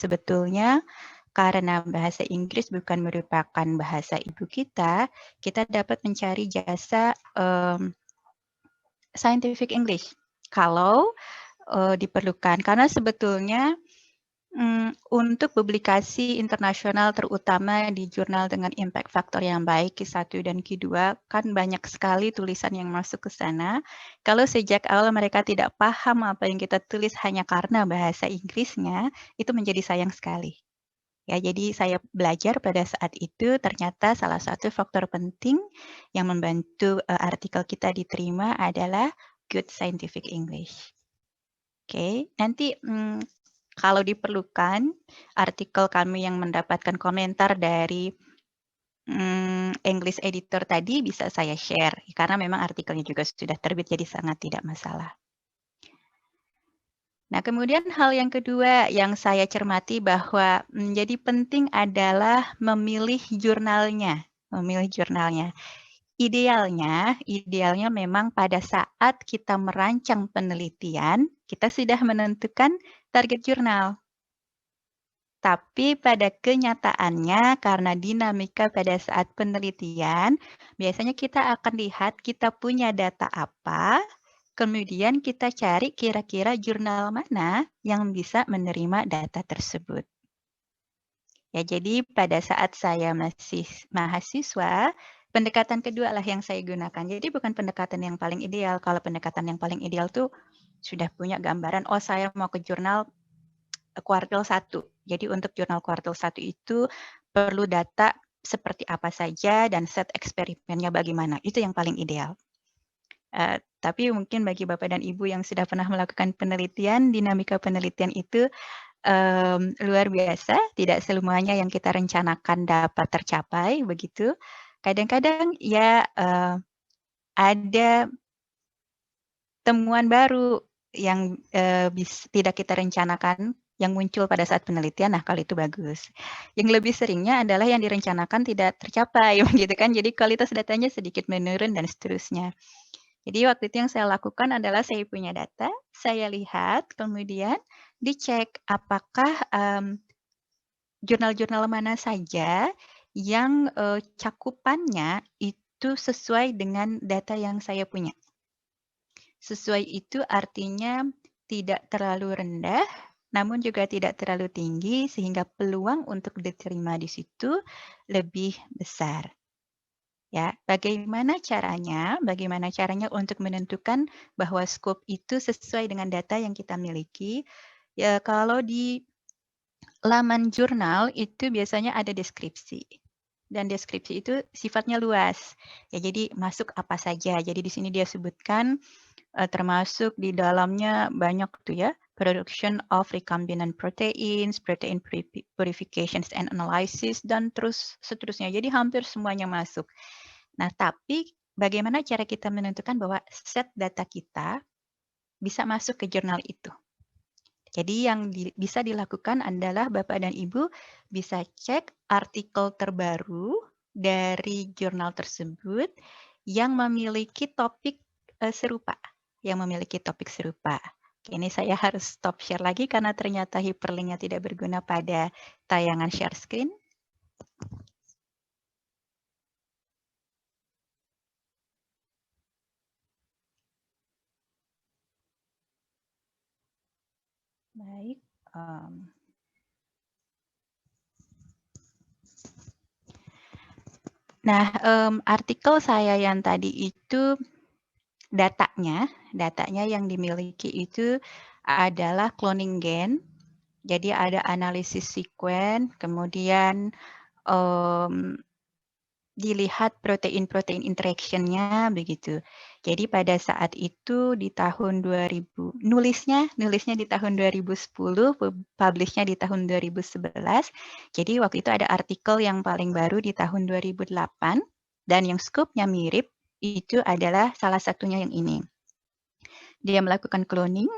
sebetulnya karena bahasa Inggris bukan merupakan bahasa ibu kita dapat mencari jasa scientific English kalau diperlukan. Karena sebetulnya untuk publikasi internasional terutama di jurnal dengan impact faktor yang baik Q1 dan Q2 kan banyak sekali tulisan yang masuk ke sana. Kalau sejak awal mereka tidak paham apa yang kita tulis hanya karena bahasa Inggrisnya, itu menjadi sayang sekali. Ya, jadi saya belajar pada saat itu ternyata salah satu faktor penting yang membantu artikel kita diterima adalah good scientific English. Oke, nanti kalau diperlukan, artikel kami yang mendapatkan komentar dari English editor tadi bisa saya share, karena memang artikelnya juga sudah terbit, jadi sangat tidak masalah. Nah, kemudian hal yang kedua yang saya cermati bahwa menjadi penting adalah memilih jurnalnya. Idealnya memang pada saat kita merancang penelitian, kita sudah menentukan target jurnal. Tapi pada kenyataannya karena dinamika pada saat penelitian, biasanya kita akan lihat kita punya data apa, kemudian kita cari kira-kira jurnal mana yang bisa menerima data tersebut. Ya, jadi pada saat saya masih mahasiswa, pendekatan kedua lah yang saya gunakan. Jadi bukan pendekatan yang paling ideal. Kalau pendekatan yang paling ideal tuh sudah punya gambaran, oh saya mau ke jurnal kuartil 1. Jadi untuk jurnal kuartil 1 itu perlu data seperti apa saja dan set eksperimennya bagaimana. Itu yang paling ideal. Tapi mungkin bagi Bapak dan Ibu yang sudah pernah melakukan penelitian, dinamika penelitian itu luar biasa. Tidak semuanya yang kita rencanakan dapat tercapai, begitu. Kadang-kadang ya ada temuan baru yang tidak kita rencanakan yang muncul pada saat penelitian. Nah, kalau itu bagus. Yang lebih seringnya adalah yang direncanakan tidak tercapai, gitu kan. Jadi kualitas datanya sedikit menurun dan seterusnya. Jadi waktu itu yang saya lakukan adalah saya punya data, saya lihat, kemudian dicek apakah jurnal-jurnal mana saja yang cakupannya itu sesuai dengan data yang saya punya. Sesuai itu artinya tidak terlalu rendah, namun juga tidak terlalu tinggi, sehingga peluang untuk diterima di situ lebih besar. Ya, bagaimana caranya? Bagaimana caranya untuk menentukan bahwa skop itu sesuai dengan data yang kita miliki? Ya, kalau di laman jurnal itu biasanya ada deskripsi. Dan deskripsi itu sifatnya luas. Ya, jadi masuk apa saja. Jadi di sini dia sebutkan termasuk di dalamnya banyak tuh ya, production of recombinant proteins, protein purifications and analysis, dan terus seterusnya. Jadi hampir semuanya masuk. Nah, tapi bagaimana cara kita menentukan bahwa set data kita bisa masuk ke jurnal itu? Jadi yang bisa dilakukan adalah Bapak dan Ibu bisa cek artikel terbaru dari jurnal tersebut yang memiliki topik serupa. Oke, ini saya harus stop share lagi karena ternyata hyperlinknya tidak berguna pada tayangan share screen. Baik. Nah, artikel saya yang tadi itu datanya yang dimiliki itu adalah cloning gen. Jadi ada analisis sekuen, kemudian dilihat protein-protein interaction-nya begitu. Jadi pada saat itu di tahun 2000, nulisnya di tahun 2010, publish-nya di tahun 2011. Jadi waktu itu ada artikel yang paling baru di tahun 2008 dan yang scope-nya mirip itu adalah salah satunya yang ini. Dia melakukan cloning,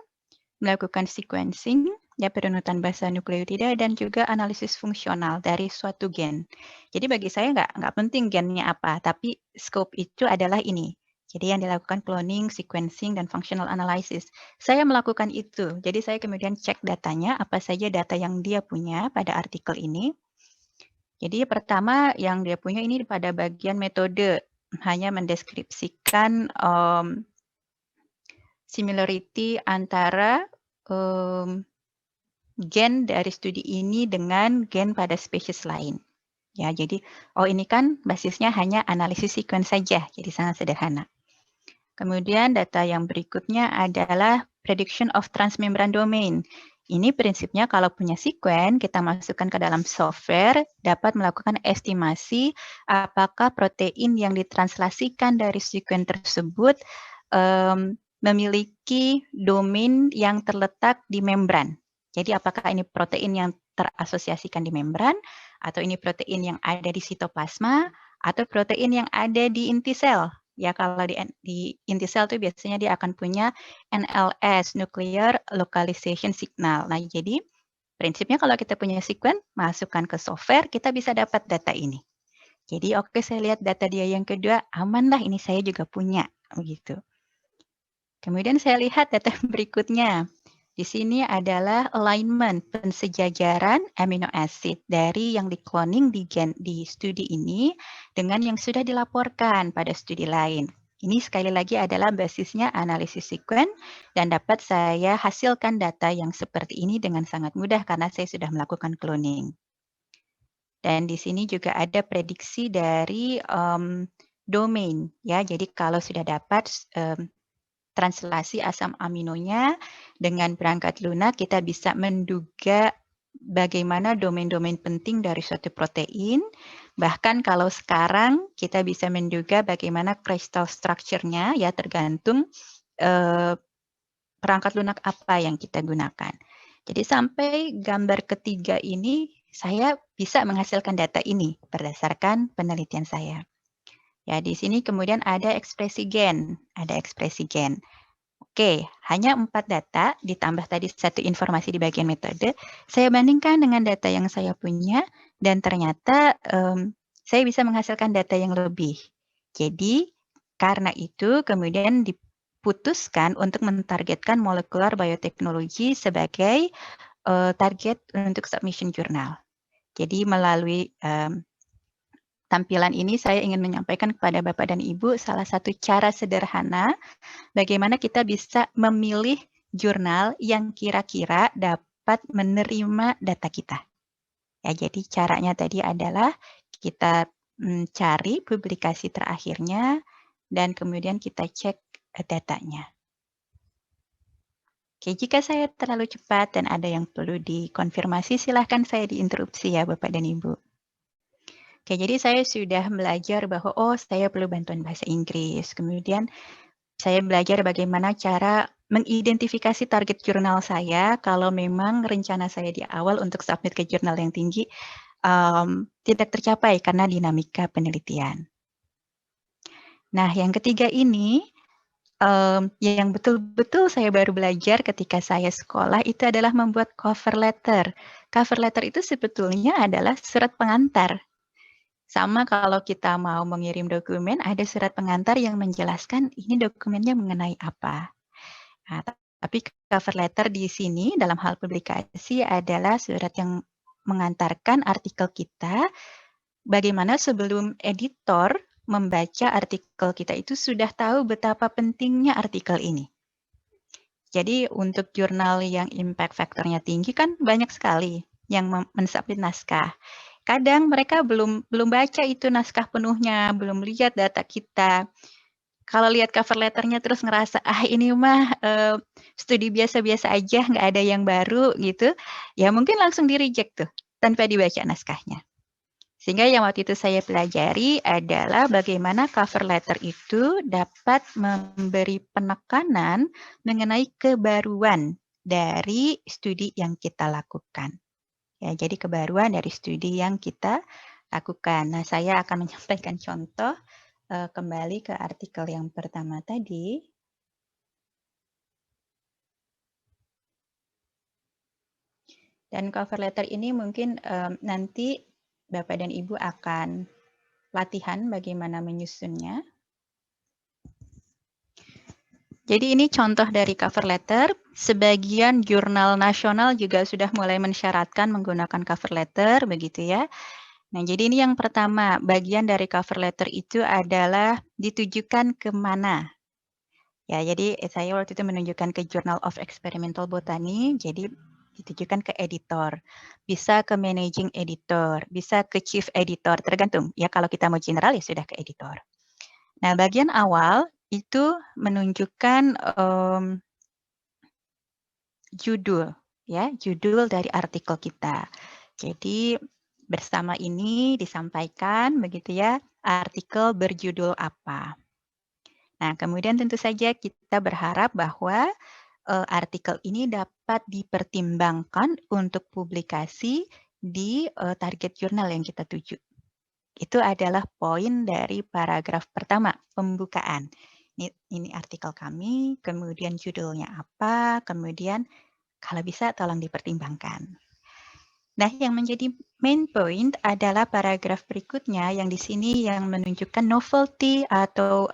melakukan sequencing, ya perunutan basa nukleotida, dan juga analisis fungsional dari suatu gen. Jadi bagi saya nggak penting gennya apa, tapi scope itu adalah ini. Jadi yang dilakukan cloning, sequencing, dan functional analysis. Saya melakukan itu. Jadi saya kemudian cek datanya, apa saja data yang dia punya pada artikel ini. Jadi pertama yang dia punya ini pada bagian metode, hanya mendeskripsikan similarity antara gen dari studi ini dengan gen pada spesies lain. Ya, jadi ini kan basisnya hanya analisis sequence saja, jadi sangat sederhana. Kemudian data yang berikutnya adalah prediction of transmembran domain. Ini prinsipnya kalau punya sequence, kita masukkan ke dalam software, dapat melakukan estimasi apakah protein yang ditranslasikan dari sequence tersebut memiliki domain yang terletak di membran. Jadi apakah ini protein yang terasosiasikan di membran, atau ini protein yang ada di sitoplasma, atau protein yang ada di inti sel. Ya, kalau di inti sel itu biasanya dia akan punya NLS, Nuclear Localization Signal. Nah, jadi prinsipnya kalau kita punya sequence, masukkan ke software, kita bisa dapat data ini. Jadi oke, saya lihat data dia yang kedua, aman lah, ini saya juga punya, begitu. Kemudian saya lihat data berikutnya. Di sini adalah alignment pensejajaran amino acid dari yang di-cloning di studi ini dengan yang sudah dilaporkan pada studi lain. Ini sekali lagi adalah basisnya analisis sequence dan dapat saya hasilkan data yang seperti ini dengan sangat mudah karena saya sudah melakukan cloning. Dan di sini juga ada prediksi dari domain, ya. Jadi kalau sudah dapat translasi asam aminonya dengan perangkat lunak, kita bisa menduga bagaimana domain-domain penting dari suatu protein. Bahkan kalau sekarang kita bisa menduga bagaimana crystal structure-nya, ya tergantung perangkat lunak apa yang kita gunakan. Jadi sampai gambar ketiga ini, saya bisa menghasilkan data ini berdasarkan penelitian saya. Ya, di sini kemudian ada ekspresi gen. Oke, hanya 4 data ditambah tadi satu informasi di bagian metode. Saya bandingkan dengan data yang saya punya dan ternyata saya bisa menghasilkan data yang lebih. Jadi karena itu kemudian diputuskan untuk mentargetkan molekular bioteknologi sebagai target untuk submission jurnal. Jadi melalui tampilan ini saya ingin menyampaikan kepada Bapak dan Ibu salah satu cara sederhana bagaimana kita bisa memilih jurnal yang kira-kira dapat menerima data kita. Ya, jadi caranya tadi adalah kita cari publikasi terakhirnya dan kemudian kita cek datanya. Oke, jika saya terlalu cepat dan ada yang perlu dikonfirmasi, silahkan saya diinterupsi ya Bapak dan Ibu. Oke, jadi saya sudah belajar bahwa saya perlu bantuan bahasa Inggris. Kemudian saya belajar bagaimana cara mengidentifikasi target jurnal saya kalau memang rencana saya di awal untuk submit ke jurnal yang tinggi tidak tercapai karena dinamika penelitian. Nah, yang ketiga ini yang betul-betul saya baru belajar ketika saya sekolah itu adalah membuat cover letter. Cover letter itu sebetulnya adalah surat pengantar. Sama kalau kita mau mengirim dokumen, ada surat pengantar yang menjelaskan ini dokumennya mengenai apa. Nah, tapi cover letter di sini dalam hal publikasi adalah surat yang mengantarkan artikel kita, bagaimana sebelum editor membaca artikel kita itu sudah tahu betapa pentingnya artikel ini. Jadi untuk jurnal yang impact factor-nya tinggi kan banyak sekali yang mensubmit naskah. Kadang mereka belum baca itu naskah penuhnya, belum lihat data kita. Kalau lihat cover letternya terus ngerasa, ini mah studi biasa-biasa aja, nggak ada yang baru gitu, ya mungkin langsung di-reject tuh, tanpa dibaca naskahnya. Sehingga yang waktu itu saya pelajari adalah bagaimana cover letter itu dapat memberi penekanan mengenai kebaruan dari studi yang kita lakukan. Ya, jadi kebaruan dari studi yang kita lakukan. Nah, saya akan menyampaikan contoh kembali ke artikel yang pertama tadi. Dan cover letter ini mungkin nanti Bapak dan Ibu akan latihan bagaimana menyusunnya. Jadi ini contoh dari cover letter. Sebagian jurnal nasional juga sudah mulai mensyaratkan menggunakan cover letter, begitu ya. Nah, jadi ini yang pertama, bagian dari cover letter itu adalah ditujukan ke mana. Ya, jadi saya waktu itu menunjukkan ke Journal of Experimental Botany, jadi ditujukan ke editor. Bisa ke managing editor, bisa ke chief editor, tergantung. Ya, kalau kita mau general ya sudah ke editor. Nah, bagian awal itu menunjukkan judul, ya, judul dari artikel kita. Jadi bersama ini disampaikan begitu ya, artikel berjudul apa. Nah, kemudian tentu saja kita berharap bahwa artikel ini dapat dipertimbangkan untuk publikasi di target jurnal yang kita tuju. Itu adalah poin dari paragraf pertama, pembukaan. Ini artikel kami, kemudian judulnya apa, kemudian kalau bisa tolong dipertimbangkan. Nah, yang menjadi main point adalah paragraf berikutnya yang di sini yang menunjukkan novelty atau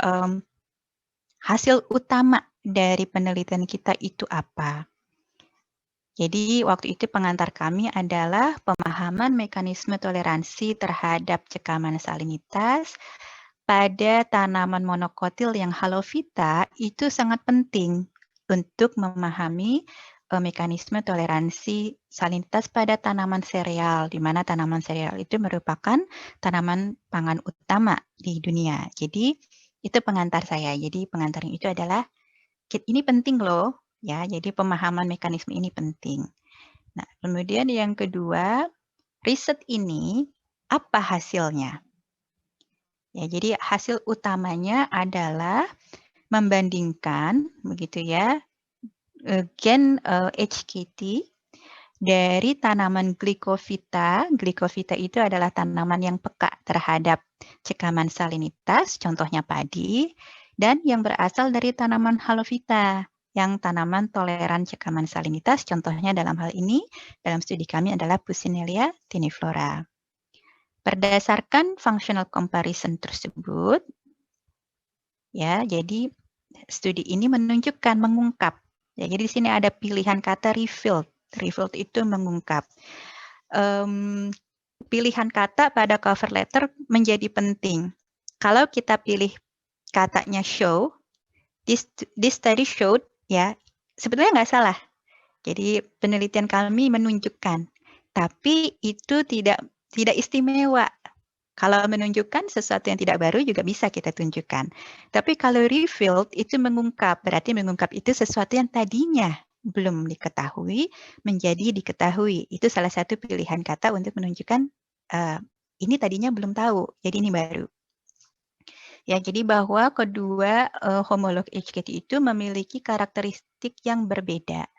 hasil utama dari penelitian kita itu apa. Jadi waktu itu pengantar kami adalah pemahaman mekanisme toleransi terhadap cekaman salinitas pada tanaman monokotil yang halofita itu sangat penting untuk memahami mekanisme toleransi salinitas pada tanaman sereal, di mana tanaman sereal itu merupakan tanaman pangan utama di dunia. Jadi itu pengantar saya. Jadi pengantarnya itu adalah ini penting loh, ya. Jadi pemahaman mekanisme ini penting. Nah, kemudian yang kedua, riset ini apa hasilnya? Ya, jadi hasil utamanya adalah membandingkan begitu ya, gen HKT dari tanaman Glycophyta. Glycophyta itu adalah tanaman yang peka terhadap cekaman salinitas, contohnya padi, dan yang berasal dari tanaman Halofita, yang tanaman toleran cekaman salinitas, contohnya dalam hal ini, dalam studi kami adalah Puccinellia tiniflora. Berdasarkan functional comparison tersebut, ya, jadi studi ini menunjukkan, mengungkap. Ya, jadi di sini ada pilihan kata revealed. Revealed itu mengungkap. Pilihan kata pada cover letter menjadi penting. Kalau kita pilih katanya show, this study showed, ya, sebetulnya nggak salah. Jadi penelitian kami menunjukkan, tapi itu tidak istimewa. Kalau menunjukkan sesuatu yang tidak baru juga bisa kita tunjukkan. Tapi kalau revealed itu mengungkap, berarti mengungkap itu sesuatu yang tadinya belum diketahui menjadi diketahui. Itu salah satu pilihan kata untuk menunjukkan ini tadinya belum tahu, jadi ini baru. Ya, jadi bahwa kedua homolog HKT itu memiliki karakteristik yang berbeda.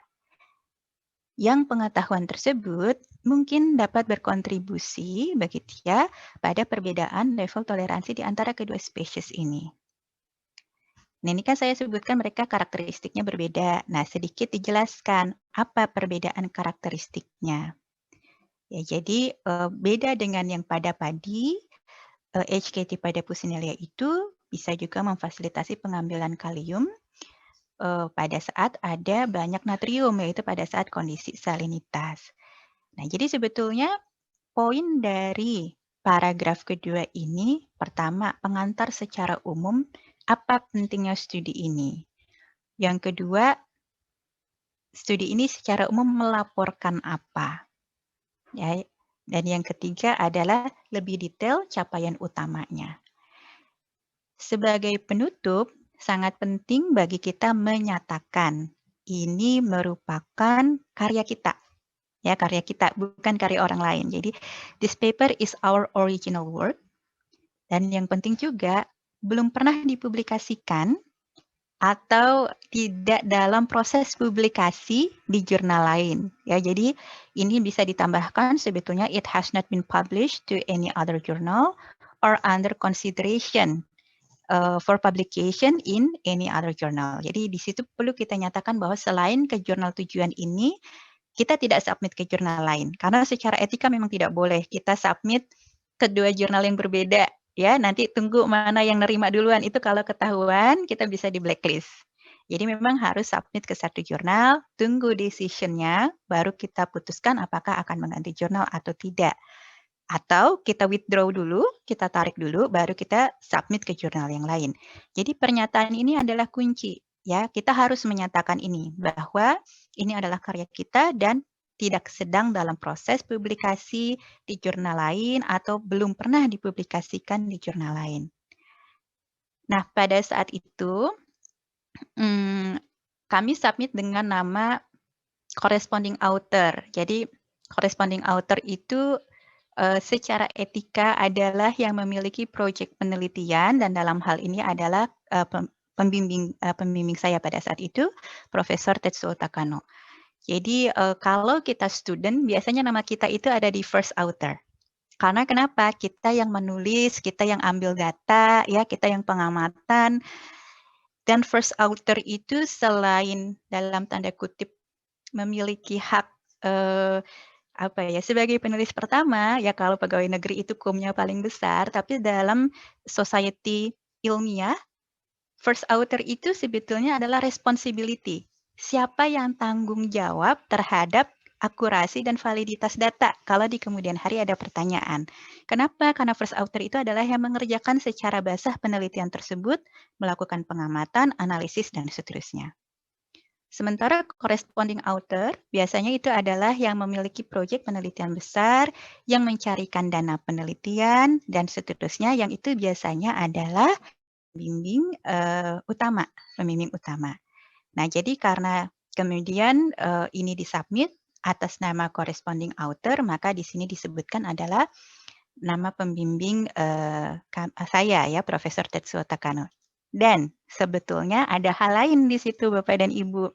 Yang pengetahuan tersebut mungkin dapat berkontribusi begitu ya pada perbedaan level toleransi di antara kedua spesies ini. Nah, ini kan saya sebutkan mereka karakteristiknya berbeda. Nah, sedikit dijelaskan apa perbedaan karakteristiknya. Ya, jadi beda dengan yang pada padi, HKT pada Puccinellia itu bisa juga memfasilitasi pengambilan kalium pada saat ada banyak natrium, yaitu pada saat kondisi salinitas. Nah, jadi sebetulnya poin dari paragraf kedua ini, pertama, pengantar secara umum, apa pentingnya studi ini. Yang kedua, studi ini secara umum melaporkan apa. Ya, dan yang ketiga adalah lebih detail capaian utamanya. Sebagai penutup, sangat penting bagi kita menyatakan ini merupakan karya kita. Ya, karya kita, bukan karya orang lain. Jadi, this paper is our original work. Dan yang penting juga, belum pernah dipublikasikan atau tidak dalam proses publikasi di jurnal lain. Ya, jadi ini bisa ditambahkan sebetulnya it has not been published to any other journal or under consideration for publication in any other journal. Jadi di situ perlu kita nyatakan bahwa selain ke jurnal tujuan ini, kita tidak submit ke jurnal lain. Karena secara etika memang tidak boleh kita submit ke dua jurnal yang berbeda. Ya, nanti tunggu mana yang nerima duluan. Itu kalau ketahuan kita bisa di blacklist. Jadi memang harus submit ke satu jurnal, tunggu decision-nya, baru kita putuskan apakah akan mengganti jurnal atau tidak. Atau kita withdraw dulu, kita tarik dulu, baru kita submit ke jurnal yang lain. Jadi pernyataan ini adalah kunci, ya. Kita harus menyatakan ini, bahwa ini adalah karya kita dan tidak sedang dalam proses publikasi di jurnal lain atau belum pernah dipublikasikan di jurnal lain. Nah, pada saat itu, kami submit dengan nama corresponding author. Jadi corresponding author itu secara etika adalah yang memiliki proyek penelitian dan dalam hal ini adalah pembimbing saya pada saat itu, Profesor Tetsuo Takano. Jadi kalau kita student, biasanya nama kita itu ada di first author. Karena kenapa? Kita yang menulis, kita yang ambil data, ya kita yang pengamatan. Dan first author itu selain dalam tanda kutip memiliki hak sebagai penulis pertama, ya kalau pegawai negeri itu kumnya paling besar, tapi dalam society ilmiah, first author itu sebetulnya adalah responsibility. Siapa yang tanggung jawab terhadap akurasi dan validitas data kalau di kemudian hari ada pertanyaan. Kenapa? Karena first author itu adalah yang mengerjakan secara basah penelitian tersebut, melakukan pengamatan, analisis, dan seterusnya. Sementara corresponding author biasanya itu adalah yang memiliki proyek penelitian besar, yang mencarikan dana penelitian, dan seterusnya, yang itu biasanya adalah pembimbing utama. Nah, jadi karena kemudian ini disubmit atas nama corresponding author, maka di sini disebutkan adalah nama pembimbing saya ya, Profesor Tetsuo Takano. Dan sebetulnya ada hal lain di situ Bapak dan Ibu.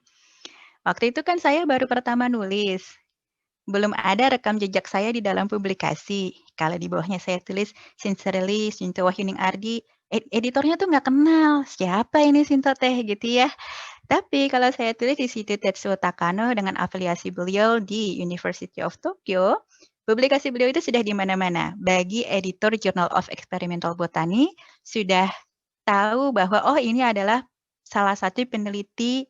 Waktu itu kan saya baru pertama nulis. Belum ada rekam jejak saya di dalam publikasi. Kalau di bawahnya saya tulis Sincerely Shinto Wahyuning Ardi, editornya tuh nggak kenal. Siapa ini Shinto teh gitu ya. Tapi kalau saya tulis di situ Tetsuo Takano dengan afiliasi beliau di University of Tokyo, publikasi beliau itu sudah di mana-mana. Bagi editor Journal of Experimental Botany, sudah tahu bahwa oh ini adalah salah satu peneliti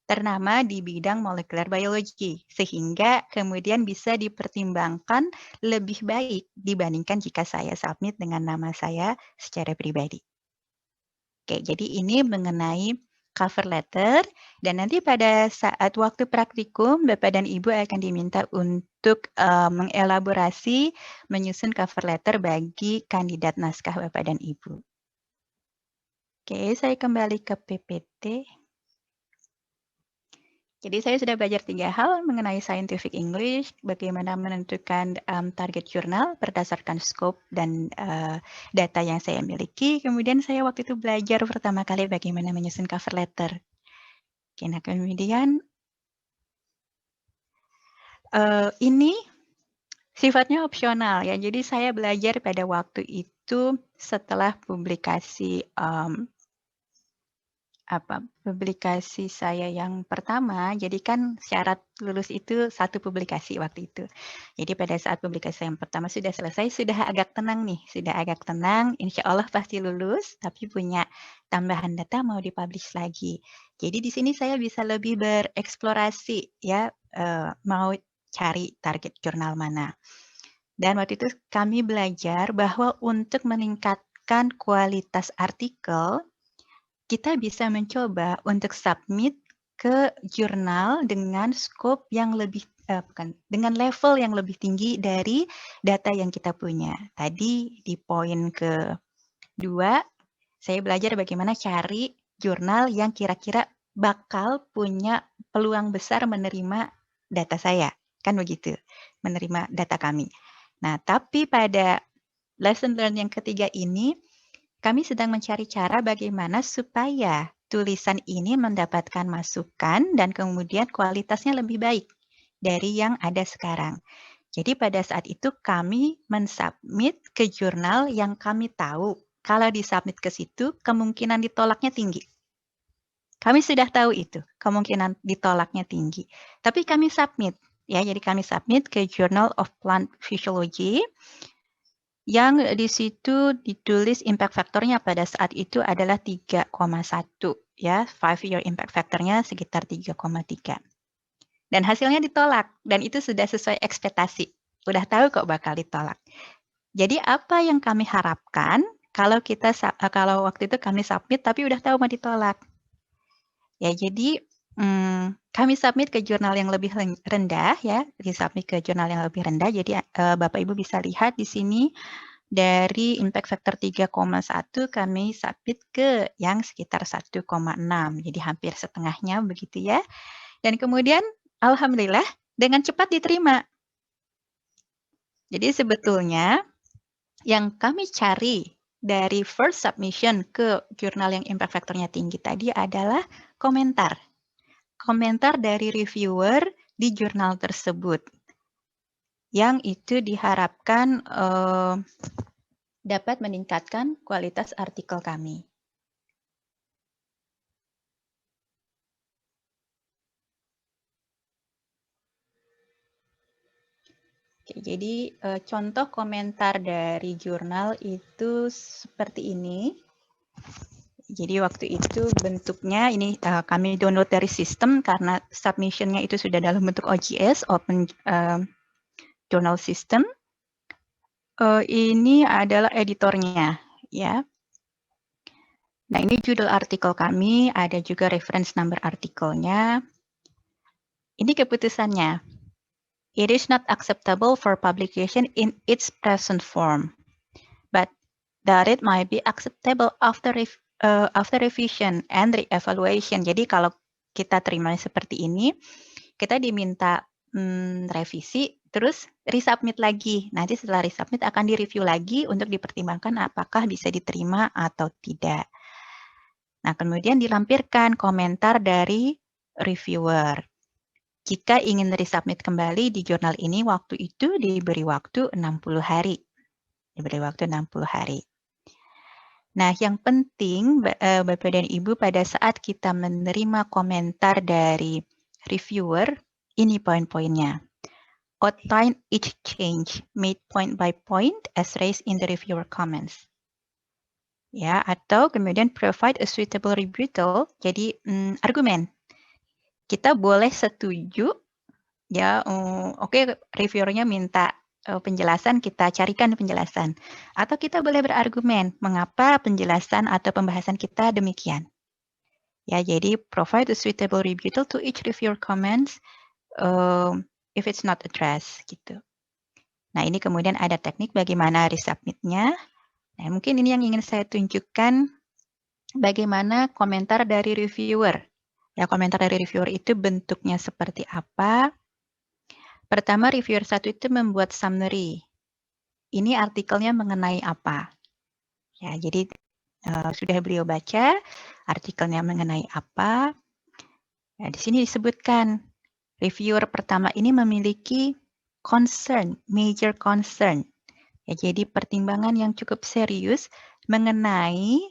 ternama di bidang molecular biology, sehingga kemudian bisa dipertimbangkan lebih baik dibandingkan jika saya submit dengan nama saya secara pribadi. Oke, jadi ini mengenai cover letter, dan nanti pada saat waktu praktikum, Bapak dan Ibu akan diminta untuk mengelaborasi, menyusun cover letter bagi kandidat naskah Bapak dan Ibu. Oke, saya kembali ke PPT. Jadi saya sudah belajar 3 hal mengenai scientific English, bagaimana menentukan target jurnal berdasarkan scope dan data yang saya miliki. Kemudian saya waktu itu belajar pertama kali bagaimana menyusun cover letter. Oke, nah kemudian ini sifatnya opsional ya. Jadi saya belajar pada waktu itu setelah publikasi publikasi saya yang pertama, jadi kan syarat lulus itu 1 publikasi waktu itu. Jadi pada saat publikasi yang pertama sudah selesai, sudah agak tenang nih, insya Allah pasti lulus, tapi punya tambahan data mau dipublish lagi. Jadi di sini saya bisa lebih bereksplorasi ya, mau cari target jurnal mana. Dan waktu itu kami belajar bahwa untuk meningkatkan kualitas artikel, kita bisa mencoba untuk submit ke jurnal dengan scope yang lebih dengan level yang lebih tinggi dari data yang kita punya. Tadi di poin kedua, saya belajar bagaimana cari jurnal yang kira-kira bakal punya peluang besar menerima data saya, kan begitu, menerima data kami. Nah, tapi pada lesson learn yang ketiga ini, kami sedang mencari cara bagaimana supaya tulisan ini mendapatkan masukan dan kemudian kualitasnya lebih baik dari yang ada sekarang. Jadi pada saat itu kami mensubmit ke jurnal yang kami tahu kalau disubmit ke situ kemungkinan ditolaknya tinggi. Kami sudah tahu itu, kemungkinan ditolaknya tinggi. Tapi kami submit, ya. Jadi kami submit ke Journal of Plant Physiology. yang di situ ditulis impact factor-nya pada saat itu adalah 3,1 ya, 5-year impact factor-nya sekitar 3,3. Dan hasilnya ditolak dan itu sudah sesuai ekspektasi. Udah tahu kok bakal ditolak. Jadi apa yang kami harapkan kalau waktu itu kami submit tapi udah tahu mau ditolak. Ya jadi, kami submit ke jurnal yang lebih rendah ya, di-submit ke jurnal yang lebih rendah. Jadi, Bapak Ibu bisa lihat di sini dari impact factor 3,1 kami submit ke yang sekitar 1,6. Jadi hampir setengahnya begitu ya. Dan kemudian alhamdulillah dengan cepat diterima. Jadi sebetulnya yang kami cari dari first submission ke jurnal yang impact factor-nya tinggi tadi adalah komentar. Komentar dari reviewer di jurnal tersebut. Yang itu diharapkan dapat meningkatkan kualitas artikel kami. Oke, jadi contoh komentar dari jurnal itu seperti ini. Jadi waktu itu bentuknya ini kami download dari sistem karena submission-nya itu sudah dalam bentuk OJS, Open Journal System. Ini adalah editornya, ya. Nah, ini judul artikel kami, ada juga reference number artikelnya. Ini keputusannya. It is not acceptable for publication in its present form, but that it might be acceptable after revision and re-evaluation. Jadi kalau kita terima seperti ini, kita diminta revisi, terus resubmit lagi. Nanti setelah resubmit akan direview lagi untuk dipertimbangkan apakah bisa diterima atau tidak. Nah, kemudian dilampirkan komentar dari reviewer. Jika ingin resubmit kembali di jurnal ini, waktu itu diberi waktu 60 hari. Diberi waktu 60 hari. Nah, yang penting Bapak dan Ibu pada saat kita menerima komentar dari reviewer, ini poin-poinnya. Outline each change made point by point as raised in the reviewer comments. Ya, atau kemudian provide a suitable rebuttal, jadi argumen. Kita boleh setuju, ya, oke, reviewernya minta penjelasan, kita carikan penjelasan. Atau kita boleh berargumen, mengapa penjelasan atau pembahasan kita demikian. Ya, jadi provide a suitable rebuttal to each reviewer comments if it's not addressed, gitu. Nah, ini kemudian ada teknik bagaimana resubmit-nya. Nah, mungkin ini yang ingin saya tunjukkan bagaimana komentar dari reviewer. Ya, komentar dari reviewer itu bentuknya seperti apa. Pertama, reviewer 1 itu membuat summary. Ini artikelnya mengenai apa. Ya, jadi sudah beliau baca artikelnya mengenai apa. Nah, di sini disebutkan reviewer pertama ini memiliki concern, major concern. Ya, jadi pertimbangan yang cukup serius mengenai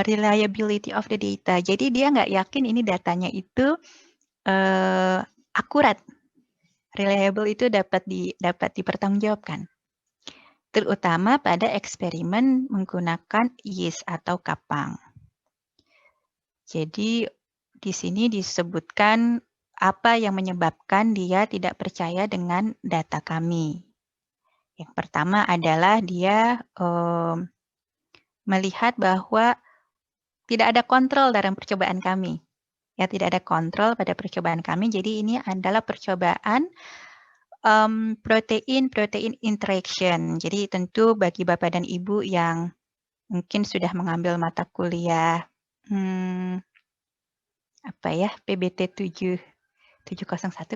reliability of the data. Jadi dia nggak yakin ini datanya itu akurat, reliable itu dapat dipertanggungjawabkan. Terutama pada eksperimen menggunakan yeast atau kapang. Jadi di sini disebutkan apa yang menyebabkan dia tidak percaya dengan data kami. Yang pertama adalah dia melihat bahwa tidak ada kontrol dalam percobaan kami. Ya, tidak ada kontrol pada percobaan kami. Jadi ini adalah percobaan protein-protein interaction. Jadi tentu bagi Bapak dan Ibu yang mungkin sudah mengambil mata kuliah PBT 701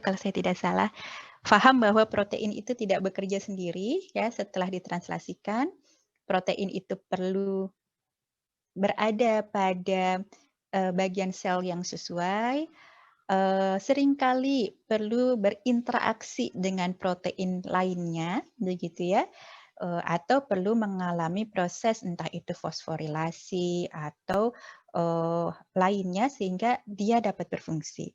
kalau saya tidak salah, paham bahwa protein itu tidak bekerja sendiri ya setelah ditranslasikan. Protein itu perlu berada pada bagian sel yang sesuai, seringkali perlu berinteraksi dengan protein lainnya, begitu ya, atau perlu mengalami proses entah itu fosforilasi atau lainnya sehingga dia dapat berfungsi.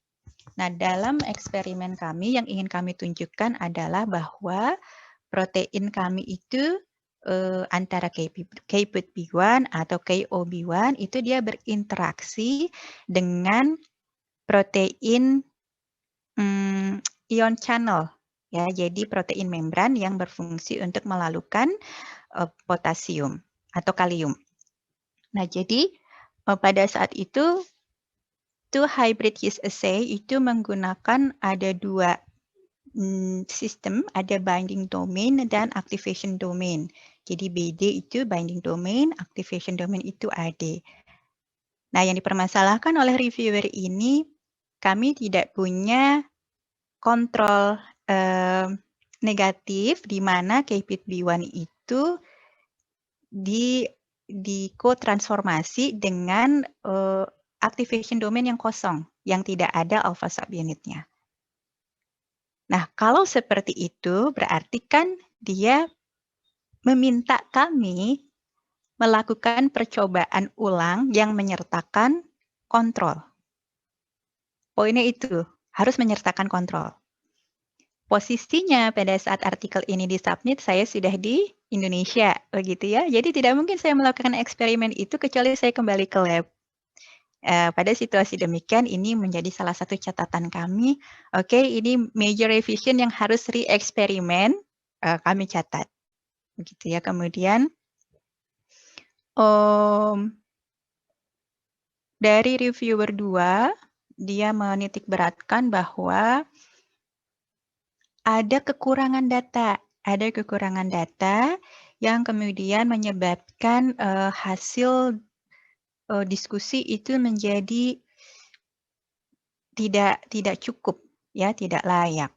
Nah, dalam eksperimen kami yang ingin kami tunjukkan adalah bahwa protein kami itu antara Kput B1 atau KOB1 itu dia berinteraksi dengan protein ion channel, ya. Jadi protein membran yang berfungsi untuk melalukan potasium atau kalium. Nah, jadi pada saat itu hybrid yeast assay itu menggunakan ada dua sistem, ada binding domain dan activation domain. Jadi BD itu binding domain, activation domain itu AD. Nah, yang dipermasalahkan oleh reviewer ini, kami tidak punya kontrol negatif di mana Kput B1 itu di co-transformasi dengan activation domain yang kosong, yang tidak ada alpha subunitnya. Nah, kalau seperti itu berarti kan dia meminta kami melakukan percobaan ulang yang menyertakan kontrol. Poinnya itu, harus menyertakan kontrol. Posisinya pada saat artikel ini disubmit, saya sudah di Indonesia, begitu ya. Jadi tidak mungkin saya melakukan eksperimen itu kecuali saya kembali ke lab. Pada situasi demikian, ini menjadi salah satu catatan kami. Oke, ini major revision yang harus re-eksperimen, kami catat. Begitu ya. Kemudian, dari reviewer 2, dia menitikberatkan bahwa ada kekurangan data yang kemudian menyebabkan hasil diskusi itu menjadi tidak cukup, ya, tidak layak.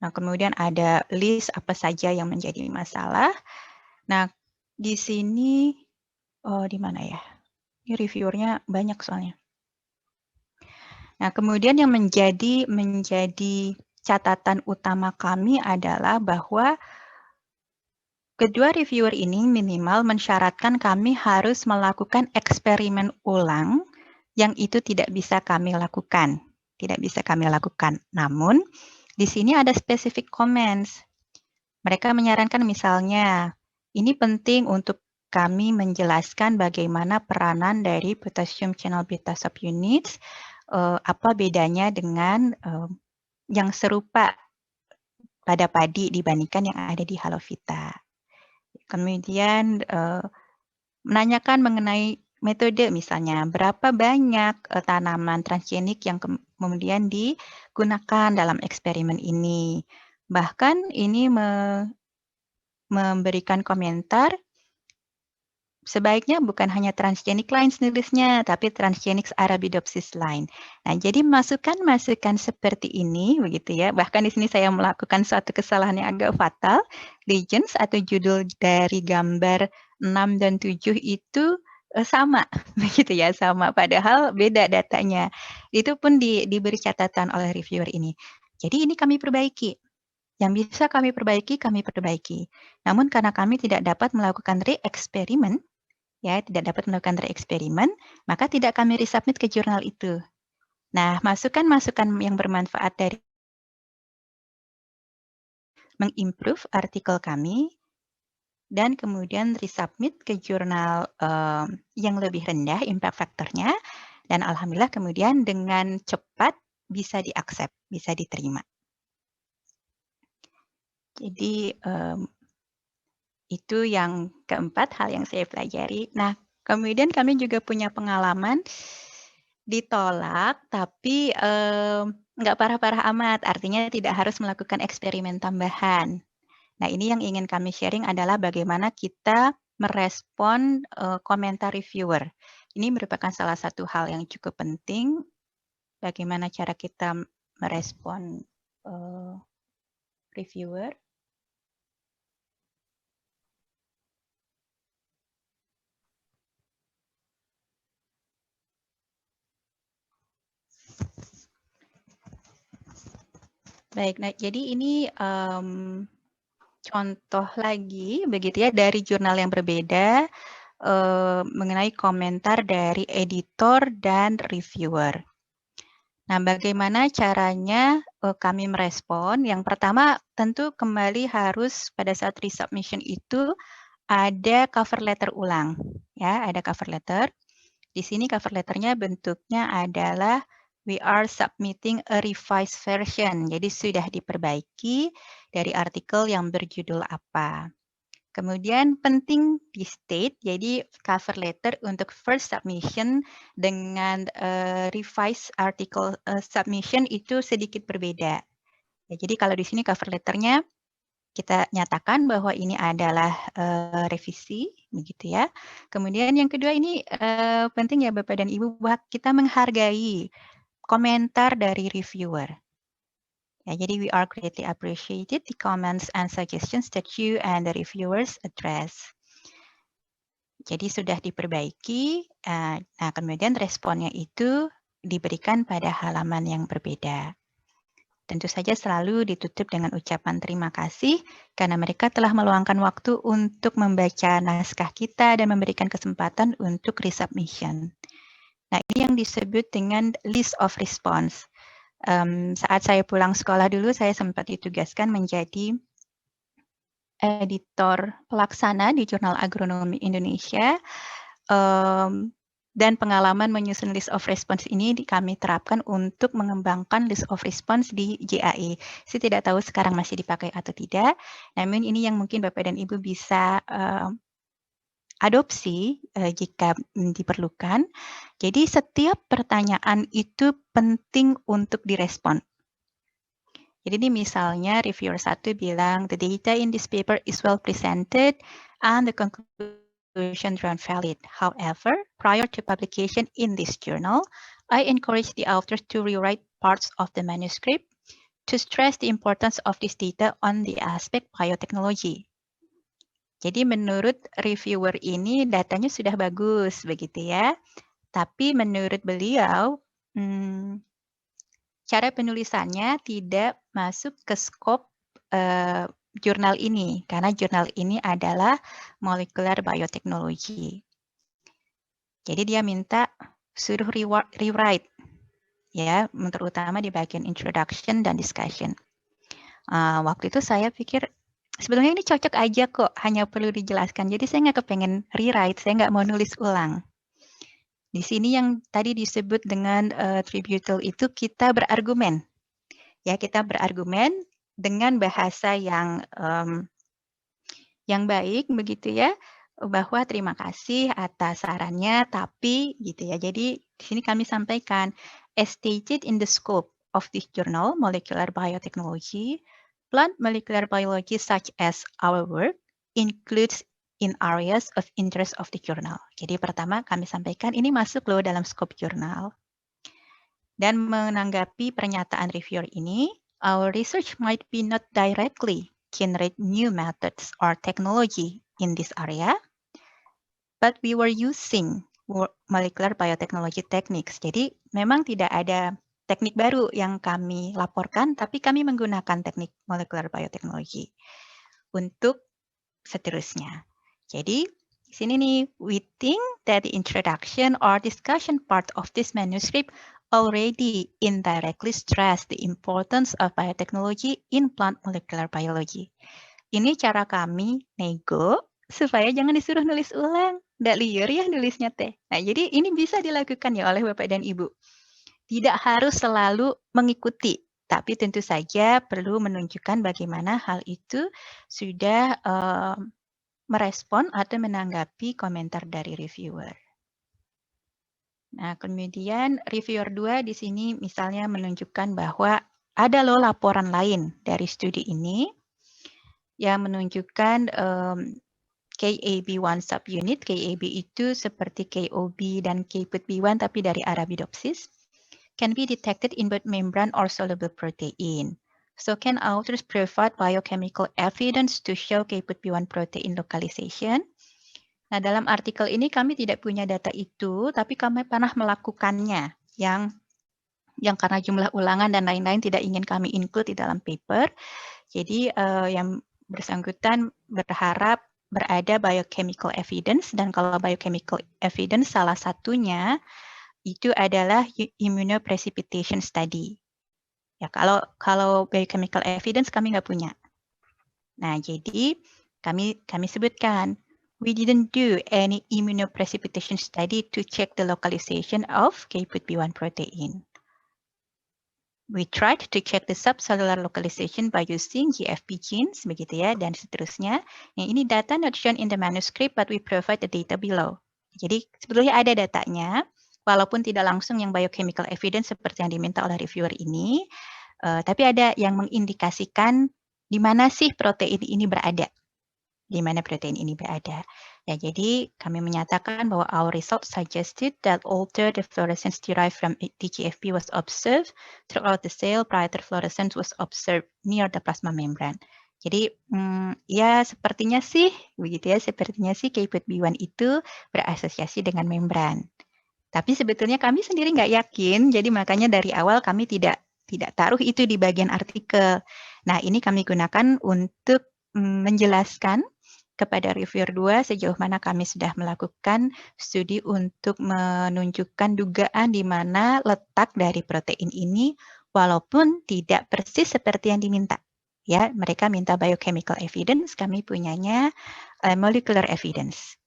Nah, kemudian ada list apa saja yang menjadi masalah. Nah, di sini di mana ya? Ini reviewernya banyak soalnya. Nah, kemudian yang menjadi catatan utama kami adalah bahwa kedua reviewer ini minimal mensyaratkan kami harus melakukan eksperimen ulang yang itu tidak bisa kami lakukan. Namun, di sini ada specific comments. Mereka menyarankan misalnya, ini penting untuk kami menjelaskan bagaimana peranan dari potassium channel beta subunits, apa bedanya dengan yang serupa pada padi dibandingkan yang ada di Halovita. Kemudian menanyakan mengenai metode misalnya, berapa banyak tanaman transgenik yang kemudian digunakan dalam eksperimen ini. Bahkan ini memberikan komentar, sebaiknya bukan hanya transgenic lines nulisnya, tapi transgenic arabidopsis line. Nah, jadi masukan-masukan seperti ini, begitu ya. Bahkan di sini saya melakukan suatu kesalahan yang agak fatal. Legends atau judul dari gambar 6 dan 7 itu sama, begitu ya, sama. Padahal beda datanya. Itu pun diberi catatan oleh reviewer ini. Jadi ini kami perbaiki. Yang bisa kami perbaiki, Namun karena kami tidak dapat melakukan re-eksperimen, maka tidak kami resubmit ke jurnal itu. Nah, masukan-masukan yang bermanfaat dari mengimprove artikel kami, dan kemudian resubmit ke jurnal yang lebih rendah impact factor-nya, dan alhamdulillah kemudian dengan cepat bisa di-accept, bisa diterima. Jadi, itu yang keempat hal yang saya pelajari. Nah, kemudian kami juga punya pengalaman ditolak, tapi nggak parah-parah amat, artinya tidak harus melakukan eksperimen tambahan. Nah, ini yang ingin kami sharing adalah bagaimana kita merespon komentar reviewer. Ini merupakan salah satu hal yang cukup penting, bagaimana cara kita merespon reviewer. Baik, nah jadi ini contoh lagi begitu ya dari jurnal yang berbeda mengenai komentar dari editor dan reviewer. Nah, bagaimana caranya kami merespon, yang pertama tentu kembali harus pada saat resubmission itu ada cover letter ulang, ya, ada cover letter. Di sini cover letternya bentuknya adalah we are submitting a revised version. Jadi sudah diperbaiki dari artikel yang berjudul apa. Kemudian penting di state, jadi cover letter untuk first submission dengan revised article submission itu sedikit berbeda. Ya, jadi kalau di sini cover letternya kita nyatakan bahwa ini adalah revisi, begitu ya. Kemudian yang kedua ini penting ya Bapak dan Ibu bahwa kita menghargai komentar dari reviewer. Ya, jadi we are greatly appreciated the comments and suggestions that you and the reviewers address. Jadi sudah diperbaiki, nah kemudian responnya itu diberikan pada halaman yang berbeda. Tentu saja selalu ditutup dengan ucapan terima kasih karena mereka telah meluangkan waktu untuk membaca naskah kita dan memberikan kesempatan untuk resubmission. Nah, ini yang disebut dengan list of response. Saat saya pulang sekolah dulu, saya sempat ditugaskan menjadi editor pelaksana di Jurnal Agronomi Indonesia. Dan pengalaman menyusun list of response ini kami terapkan untuk mengembangkan list of response di JAE. Saya tidak tahu sekarang masih dipakai atau tidak, namun ini yang mungkin Bapak dan Ibu bisa adopsi jika diperlukan. Jadi setiap pertanyaan itu penting untuk direspon. Jadi ini misalnya reviewer 1 bilang, the data in this paper is well presented and the conclusion drawn valid. However, prior to publication in this journal, I encourage the authors to rewrite parts of the manuscript to stress the importance of this data on the aspect biotechnology. Jadi menurut reviewer ini datanya sudah bagus, begitu ya. Tapi menurut beliau, cara penulisannya tidak masuk ke skop jurnal ini, karena jurnal ini adalah molecular biotechnology. Jadi dia minta suruh rewrite, ya, terutama di bagian introduction dan discussion. Waktu itu saya pikir, sebetulnya ini cocok aja kok, hanya perlu dijelaskan. Jadi saya nggak kepengen rewrite, saya nggak mau nulis ulang. Di sini yang tadi disebut dengan tributable itu kita berargumen. Ya, kita berargumen dengan bahasa yang baik begitu ya, bahwa terima kasih atas sarannya, tapi gitu ya. Jadi di sini kami sampaikan, as stated in the scope of this journal, Molecular Biotechnology, plant molecular biology such as our work includes in areas of interest of the journal. Jadi pertama kami sampaikan ini masuk loh dalam scope jurnal. Dan menanggapi pernyataan reviewer ini, our research might be not directly generate new methods or technology in this area, but we were using molecular biotechnology techniques. Jadi memang tidak ada teknik baru yang kami laporkan, tapi kami menggunakan teknik molecular biotechnology untuk seterusnya. Jadi di sini nih, we think that the introduction or discussion part of this manuscript already indirectly stress the importance of biotechnology in plant molecular biology. Ini cara kami nego supaya jangan disuruh nulis ulang. Nggak liar ya nulisnya teh. Nah, jadi ini bisa dilakukan ya oleh Bapak dan Ibu. Tidak harus selalu mengikuti, tapi tentu saja perlu menunjukkan bagaimana hal itu sudah merespon atau menanggapi komentar dari reviewer. Nah, kemudian reviewer 2 di sini misalnya menunjukkan bahwa ada loh laporan lain dari studi ini yang menunjukkan KAB1 subunit. KAB itu seperti KOB dan KPUT-B1 tapi dari Arabidopsis can be detected in both membrane or soluble protein. So can authors provide biochemical evidence to show KPUT-B1 protein localization? Nah, dalam artikel ini kami tidak punya data itu, tapi kami pernah melakukannya yang karena jumlah ulangan dan lain-lain tidak ingin kami include di dalam paper. Jadi yang bersangkutan berharap berada biochemical evidence, dan kalau biochemical evidence salah satunya itu adalah immunoprecipitation study. Ya, kalau biochemical evidence kami nggak punya. Nah, jadi kami sebutkan, we didn't do any immunoprecipitation study to check the localization of KPP1 protein. We tried to check the subcellular localization by using GFP genes, begitu ya, dan seterusnya. Yang ini data not shown in the manuscript, but we provide the data below. Jadi sebetulnya ada datanya, walaupun tidak langsung yang biochemical evidence seperti yang diminta oleh reviewer ini, tapi ada yang mengindikasikan di mana sih protein ini berada. Di mana protein ini berada. Ya, jadi kami menyatakan bahwa our results suggested that altered the fluorescence derived from TGFP was observed throughout the cell prior to fluorescence was observed near the plasma membrane. Jadi, ya sepertinya sih, begitu ya, sepertinya sih KPP1 itu berasosiasi dengan membran. Tapi sebetulnya kami sendiri nggak yakin, jadi makanya dari awal kami tidak taruh itu di bagian artikel. Nah, ini kami gunakan untuk menjelaskan kepada reviewer 2 sejauh mana kami sudah melakukan studi untuk menunjukkan dugaan di mana letak dari protein ini walaupun tidak persis seperti yang diminta. Ya, mereka minta biochemical evidence, kami punyanya molecular evidence.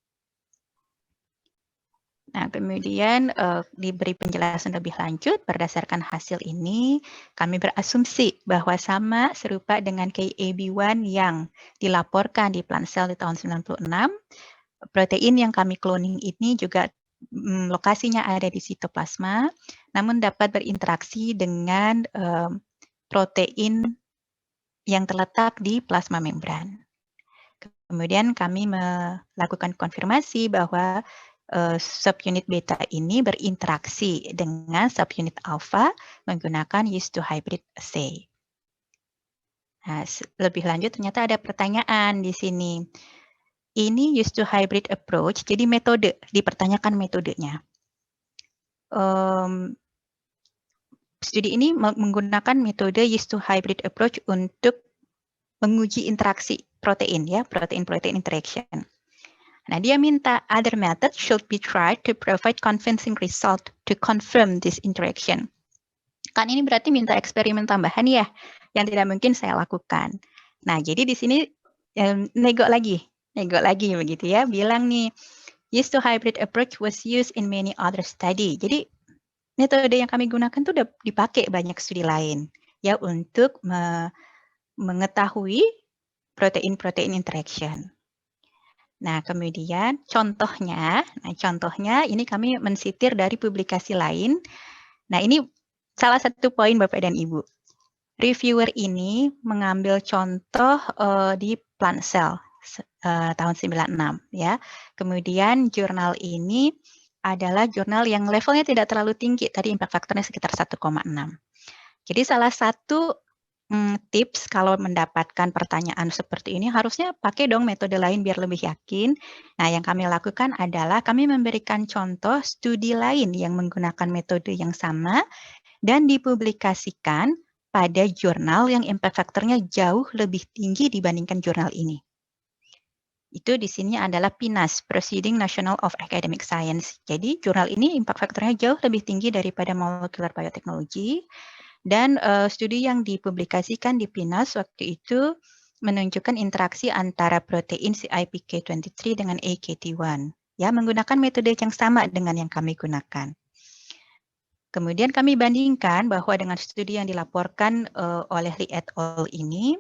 Nah, kemudian diberi penjelasan lebih lanjut berdasarkan hasil ini, kami berasumsi bahwa sama serupa dengan KAB1 yang dilaporkan di plant cell di tahun 96. Protein yang kami cloning ini juga lokasinya ada di sitoplasma, namun dapat berinteraksi dengan protein yang terletak di plasma membran. Kemudian kami melakukan konfirmasi bahwa subunit beta ini berinteraksi dengan subunit alpha menggunakan yeast to hybrid assay. Nah, lebih lanjut ternyata ada pertanyaan di sini. Ini yeast to hybrid approach, jadi metode, dipertanyakan metodenya. Studi ini menggunakan metode yeast to hybrid approach untuk menguji interaksi protein, ya, protein-protein interaction. Nah, dia minta other method should be tried to provide convincing result to confirm this interaction. Kan ini berarti minta eksperimen tambahan ya, yang tidak mungkin saya lakukan. Nah, jadi di sini nego lagi begitu ya, bilang nih, yeast to hybrid approach was used in many other study. Jadi metode yang kami gunakan tuh udah dipakai banyak studi lain ya untuk mengetahui protein-protein interaction. Nah, kemudian contohnya ini kami mensitir dari publikasi lain. Nah, ini salah satu poin Bapak dan Ibu. Reviewer ini mengambil contoh di Plant Cell tahun 96 ya. Kemudian jurnal ini adalah jurnal yang levelnya tidak terlalu tinggi, tadi impact factor-nya sekitar 1,6. Jadi salah satu tips kalau mendapatkan pertanyaan seperti ini harusnya pakai dong metode lain biar lebih yakin. Nah, yang kami lakukan adalah kami memberikan contoh studi lain yang menggunakan metode yang sama dan dipublikasikan pada jurnal yang impact factor-nya jauh lebih tinggi dibandingkan jurnal ini. Itu di sini adalah PNAS, Proceeding National of Academic Science. Jadi jurnal ini impact factor-nya jauh lebih tinggi daripada Molecular Biotechnology. Dan studi yang dipublikasikan di PNAS waktu itu menunjukkan interaksi antara protein CIPK23 dengan AKT1, ya, menggunakan metode yang sama dengan yang kami gunakan. Kemudian kami bandingkan bahwa dengan studi yang dilaporkan oleh Lee et al. Ini,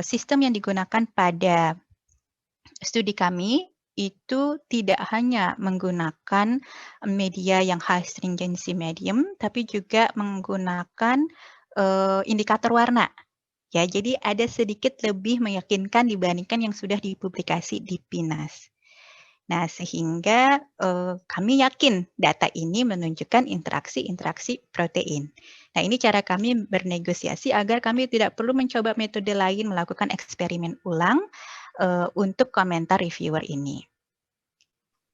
sistem yang digunakan pada studi kami itu tidak hanya menggunakan media yang high stringency medium, tapi juga menggunakan indikator warna. Ya, jadi ada sedikit lebih meyakinkan dibandingkan yang sudah dipublikasi di PNAS. Nah, sehingga kami yakin data ini menunjukkan interaksi-interaksi protein. Nah, ini cara kami bernegosiasi agar kami tidak perlu mencoba metode lain melakukan eksperimen ulang untuk komentar reviewer ini.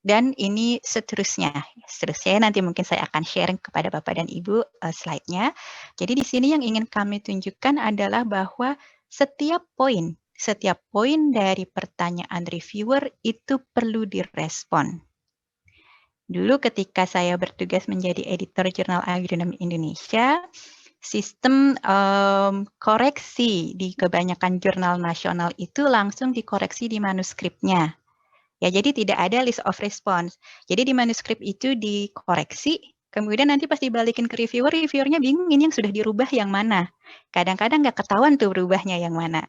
Dan ini seterusnya nanti mungkin saya akan sharing kepada Bapak dan Ibu slide-nya. Jadi di sini yang ingin kami tunjukkan adalah bahwa setiap poin dari pertanyaan reviewer itu perlu direspon. Dulu ketika saya bertugas menjadi editor Jurnal Agronomi Indonesia, sistem koreksi di kebanyakan jurnal nasional itu langsung dikoreksi di manuskripnya. Ya, jadi tidak ada list of response. Jadi di manuskrip itu dikoreksi, kemudian nanti pas dibalikin ke reviewer, reviewernya bingung ini yang sudah dirubah yang mana. Kadang-kadang nggak ketahuan tuh berubahnya yang mana.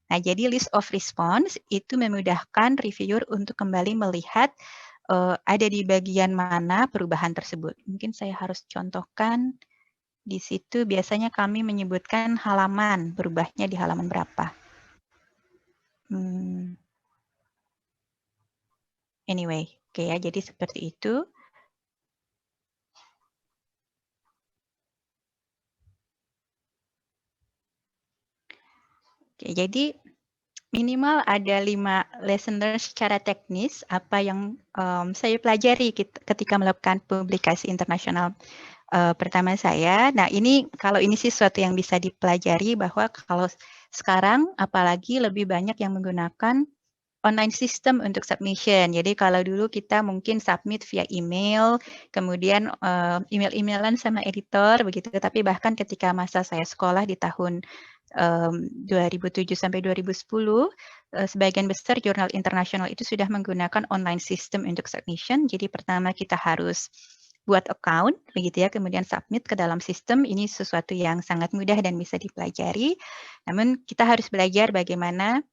Nah, jadi list of response itu memudahkan reviewer untuk kembali melihat ada di bagian mana perubahan tersebut. Mungkin saya harus contohkan. Di situ biasanya kami menyebutkan halaman, berubahnya di halaman berapa. Anyway, oke ya, jadi seperti itu. Oke, jadi minimal ada 5 lesson learned secara teknis, apa yang saya pelajari ketika melakukan publikasi internasional pertama saya. Nah, ini kalau ini sih sesuatu yang bisa dipelajari bahwa kalau sekarang apalagi lebih banyak yang menggunakan online system untuk submission. Jadi kalau dulu kita mungkin submit via email, kemudian email-emailan sama editor begitu. Tapi bahkan ketika masa saya sekolah di tahun 2007 sampai 2010, sebagian besar jurnal internasional itu sudah menggunakan online system untuk submission. Jadi pertama kita harus buat account, begitu ya, kemudian submit ke dalam sistem. Ini sesuatu yang sangat mudah dan bisa dipelajari. Namun kita harus belajar bagaimana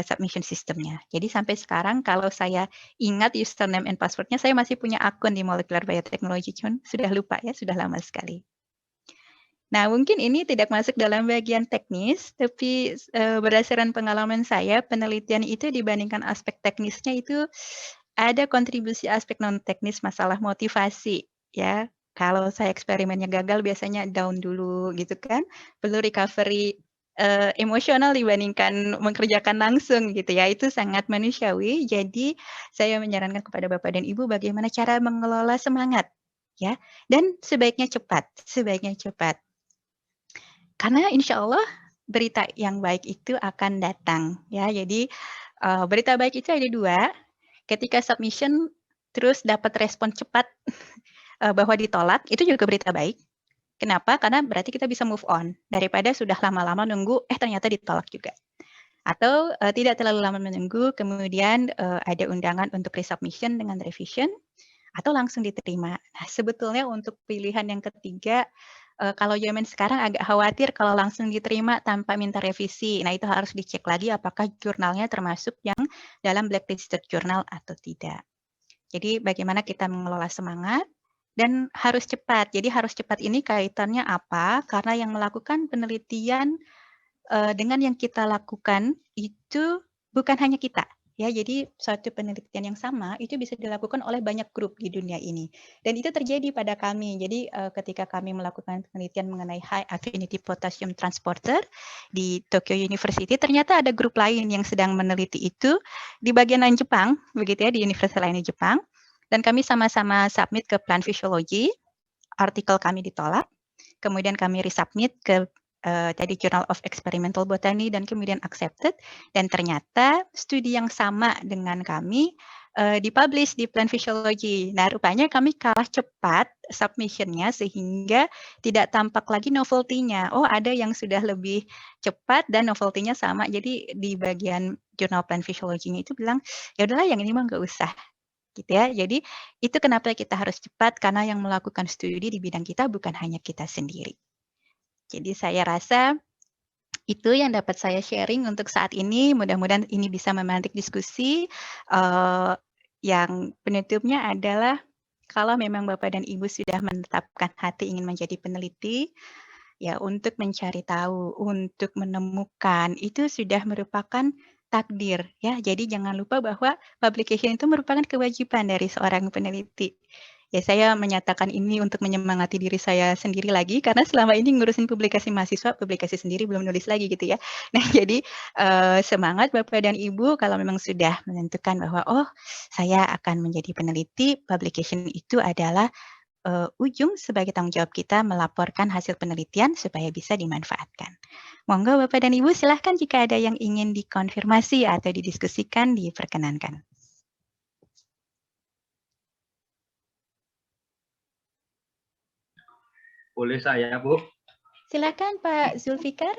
submission sistemnya. Jadi sampai sekarang kalau saya ingat username and password-nya, saya masih punya akun di Molecular Biotechnology, cuman sudah lupa ya, sudah lama sekali. Nah, mungkin ini tidak masuk dalam bagian teknis, tapi berdasarkan pengalaman saya, penelitian itu dibandingkan aspek teknisnya itu ada kontribusi aspek non-teknis masalah motivasi, ya. Kalau saya eksperimennya gagal biasanya down dulu gitu kan, perlu recovery emosional dibandingkan mengerjakan langsung gitu ya, itu sangat manusiawi. Jadi saya menyarankan kepada Bapak dan Ibu bagaimana cara mengelola semangat, ya, dan sebaiknya cepat. Karena insya Allah berita yang baik itu akan datang, ya. Jadi berita baik itu ada 2, ketika submission terus dapat respon cepat bahwa ditolak, itu juga berita baik. Kenapa? Karena berarti kita bisa move on, daripada sudah lama-lama nunggu, ternyata ditolak juga. Atau tidak terlalu lama menunggu, kemudian ada undangan untuk resubmission dengan revision, atau langsung diterima. Nah, sebetulnya untuk pilihan yang ketiga, kalau zaman sekarang agak khawatir kalau langsung diterima tanpa minta revisi. Nah, itu harus dicek lagi apakah jurnalnya termasuk yang dalam blacklisted journal atau tidak. Jadi bagaimana kita mengelola semangat dan harus cepat. Jadi harus cepat ini kaitannya apa? Karena yang melakukan penelitian dengan yang kita lakukan itu bukan hanya kita, ya. Jadi suatu penelitian yang sama itu bisa dilakukan oleh banyak grup di dunia ini. Dan itu terjadi pada kami. Jadi ketika kami melakukan penelitian mengenai high affinity potassium transporter di Tokyo University, ternyata ada grup lain yang sedang meneliti itu di bagian lain Jepang, begitu ya, di universitas lain di Jepang. Dan kami sama-sama submit ke Plant Physiology, artikel kami ditolak, kemudian kami resubmit ke tadi Journal of Experimental Botany dan kemudian accepted, dan ternyata studi yang sama dengan kami dipublish di Plant Physiology. Nah, rupanya kami kalah cepat submission-nya sehingga tidak tampak lagi novelty-nya. Oh, ada yang sudah lebih cepat dan novelty-nya sama. Jadi di bagian Journal Plant Physiology-nya itu bilang, ya udahlah yang ini mah nggak usah. Gitu ya. Jadi itu kenapa kita harus cepat, karena yang melakukan studi di bidang kita bukan hanya kita sendiri. Jadi saya rasa itu yang dapat saya sharing untuk saat ini. Mudah-mudahan ini bisa memantik diskusi. Yang penutupnya adalah kalau memang Bapak dan Ibu sudah menetapkan hati ingin menjadi peneliti, ya untuk mencari tahu, untuk menemukan, itu sudah merupakan takdir ya. Jadi jangan lupa bahwa publication itu merupakan kewajiban dari seorang peneliti. Ya, saya menyatakan ini untuk menyemangati diri saya sendiri lagi karena selama ini ngurusin publikasi mahasiswa, publikasi sendiri belum nulis lagi gitu ya. Nah, jadi semangat Bapak dan Ibu kalau memang sudah menentukan bahwa oh, saya akan menjadi peneliti, publication itu adalah ujung sebagai tanggung jawab kita melaporkan hasil penelitian supaya bisa dimanfaatkan. Monggo Bapak dan Ibu silahkan jika ada yang ingin dikonfirmasi atau didiskusikan diperkenankan. Boleh saya, Bu? Silakan Pak Zulfikar.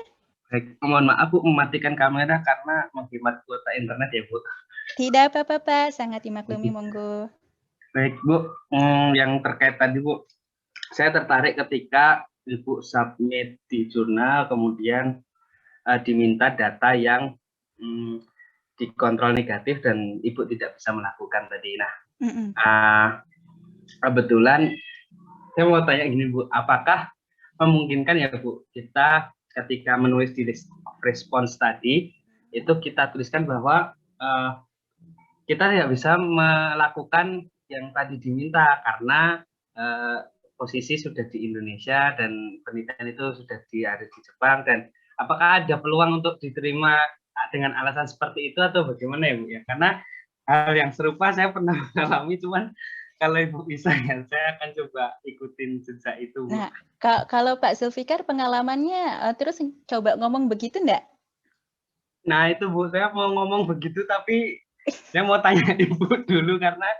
Baik, mohon maaf Bu, mematikan kamera karena menghemat kuota internet ya Bu. Tidak apa-apa Pak, sangat dimaklumi, monggo. Baik Bu, yang terkait tadi Bu, saya tertarik ketika Ibu submit di jurnal, kemudian diminta data yang dikontrol negatif dan Ibu tidak bisa melakukan tadi. Nah, kebetulan saya mau tanya gini Bu, apakah memungkinkan ya Bu, kita ketika menulis di list of response tadi, itu kita tuliskan bahwa kita tidak bisa melakukan yang tadi diminta karena posisi sudah di Indonesia dan penelitian itu sudah ada di Jepang, dan apakah ada peluang untuk diterima dengan alasan seperti itu atau bagaimana ya Bu ya? Karena hal yang serupa saya pernah mengalami, cuman kalau Ibu bisa ya saya akan coba ikutin jejak itu Bu. Nah, kalau Pak Zulfikar pengalamannya terus coba ngomong begitu enggak? Nah itu Bu, saya mau ngomong begitu tapi saya mau tanya Ibu dulu karena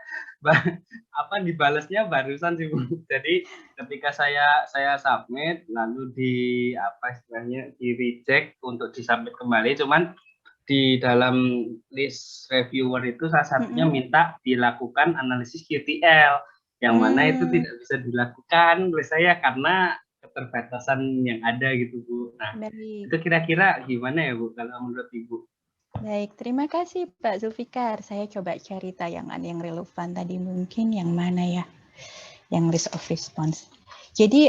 dibalasnya barusan sih Bu. Jadi ketika saya submit lalu istilahnya di reject untuk disubmit kembali, cuman di dalam list reviewer itu salah satunya minta dilakukan analisis QTL, yang mana itu tidak bisa dilakukan oleh saya karena keterbatasan yang ada gitu Bu. Nah, itu kira-kira gimana ya Bu kalau menurut Ibu? Baik, terima kasih Pak Zulfikar. Saya coba cari tayangan yang relevan tadi, mungkin yang mana ya, yang list of response. Jadi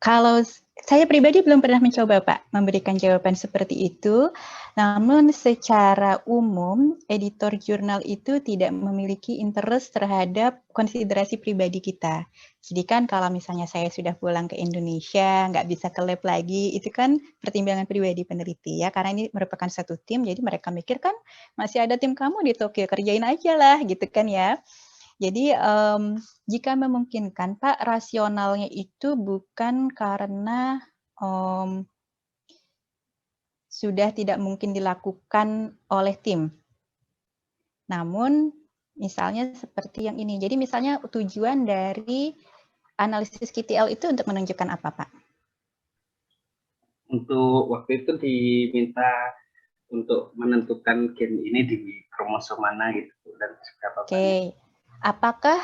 kalau saya pribadi belum pernah mencoba Pak memberikan jawaban seperti itu, namun secara umum editor jurnal itu tidak memiliki interest terhadap konsiderasi pribadi kita. Jadi kan kalau misalnya saya sudah pulang ke Indonesia, nggak bisa ke lab lagi, itu kan pertimbangan pribadi peneliti ya, karena ini merupakan satu tim, jadi mereka mikir kan masih ada tim kamu di Tokyo, kerjain aja lah gitu kan ya. Jadi jika memungkinkan Pak, rasionalnya itu bukan karena sudah tidak mungkin dilakukan oleh tim. Namun misalnya seperti yang ini. Jadi misalnya tujuan dari analisis QTL itu untuk menunjukkan apa Pak? Untuk waktu itu diminta untuk menentukan gen ini di kromosom mana gitu dan seberapa banyak. Apakah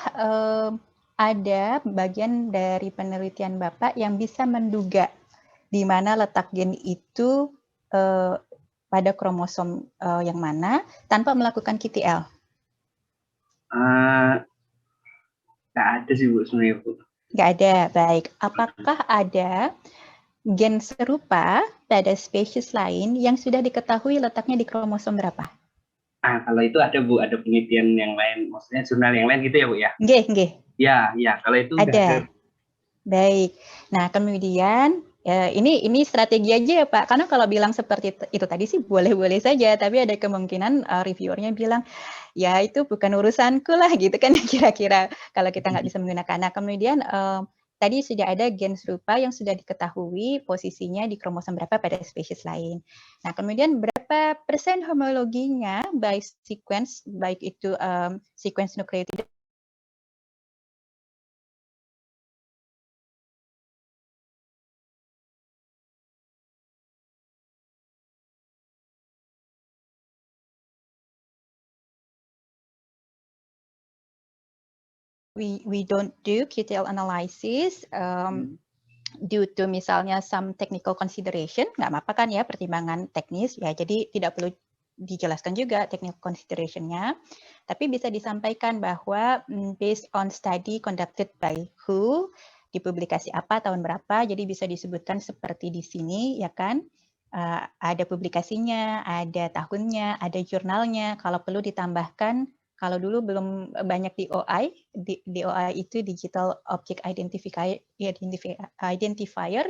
ada bagian dari penelitian Bapak yang bisa menduga di mana letak gen itu pada kromosom yang mana tanpa melakukan QTL? Nggak ada sih Bu sebenarnya Bu. Nggak ada, baik. Apakah ada gen serupa pada spesies lain yang sudah diketahui letaknya di kromosom berapa? Kalau itu ada Bu, ada penelitian yang lain, maksudnya jurnal yang lain gitu ya Bu ya? Nggih. Ya, kalau itu ada. Baik. Nah, kemudian ini strategi aja ya Pak, karena kalau bilang seperti itu tadi sih boleh-boleh saja, tapi ada kemungkinan reviewernya bilang, ya itu bukan urusanku lah gitu kan kira-kira kalau kita nggak bisa menggunakan. Nah, kemudian tadi sudah ada gen serupa yang sudah diketahui posisinya di kromosom berapa pada spesies lain. Nah, kemudian berapa persen homologinya by sequence, baik itu sequence nucleotide we don't do QTL analysis due to misalnya some technical consideration, nggak apa-apa kan ya, pertimbangan teknis ya, jadi tidak perlu dijelaskan juga technical consideration-nya, tapi bisa disampaikan bahwa based on study conducted by who, di publikasi apa, tahun berapa, jadi bisa disebutkan seperti di sini ya kan, ada publikasinya, ada tahunnya, ada jurnalnya, kalau perlu ditambahkan. Kalau dulu belum banyak DOI, DOI itu Digital Object Identifier,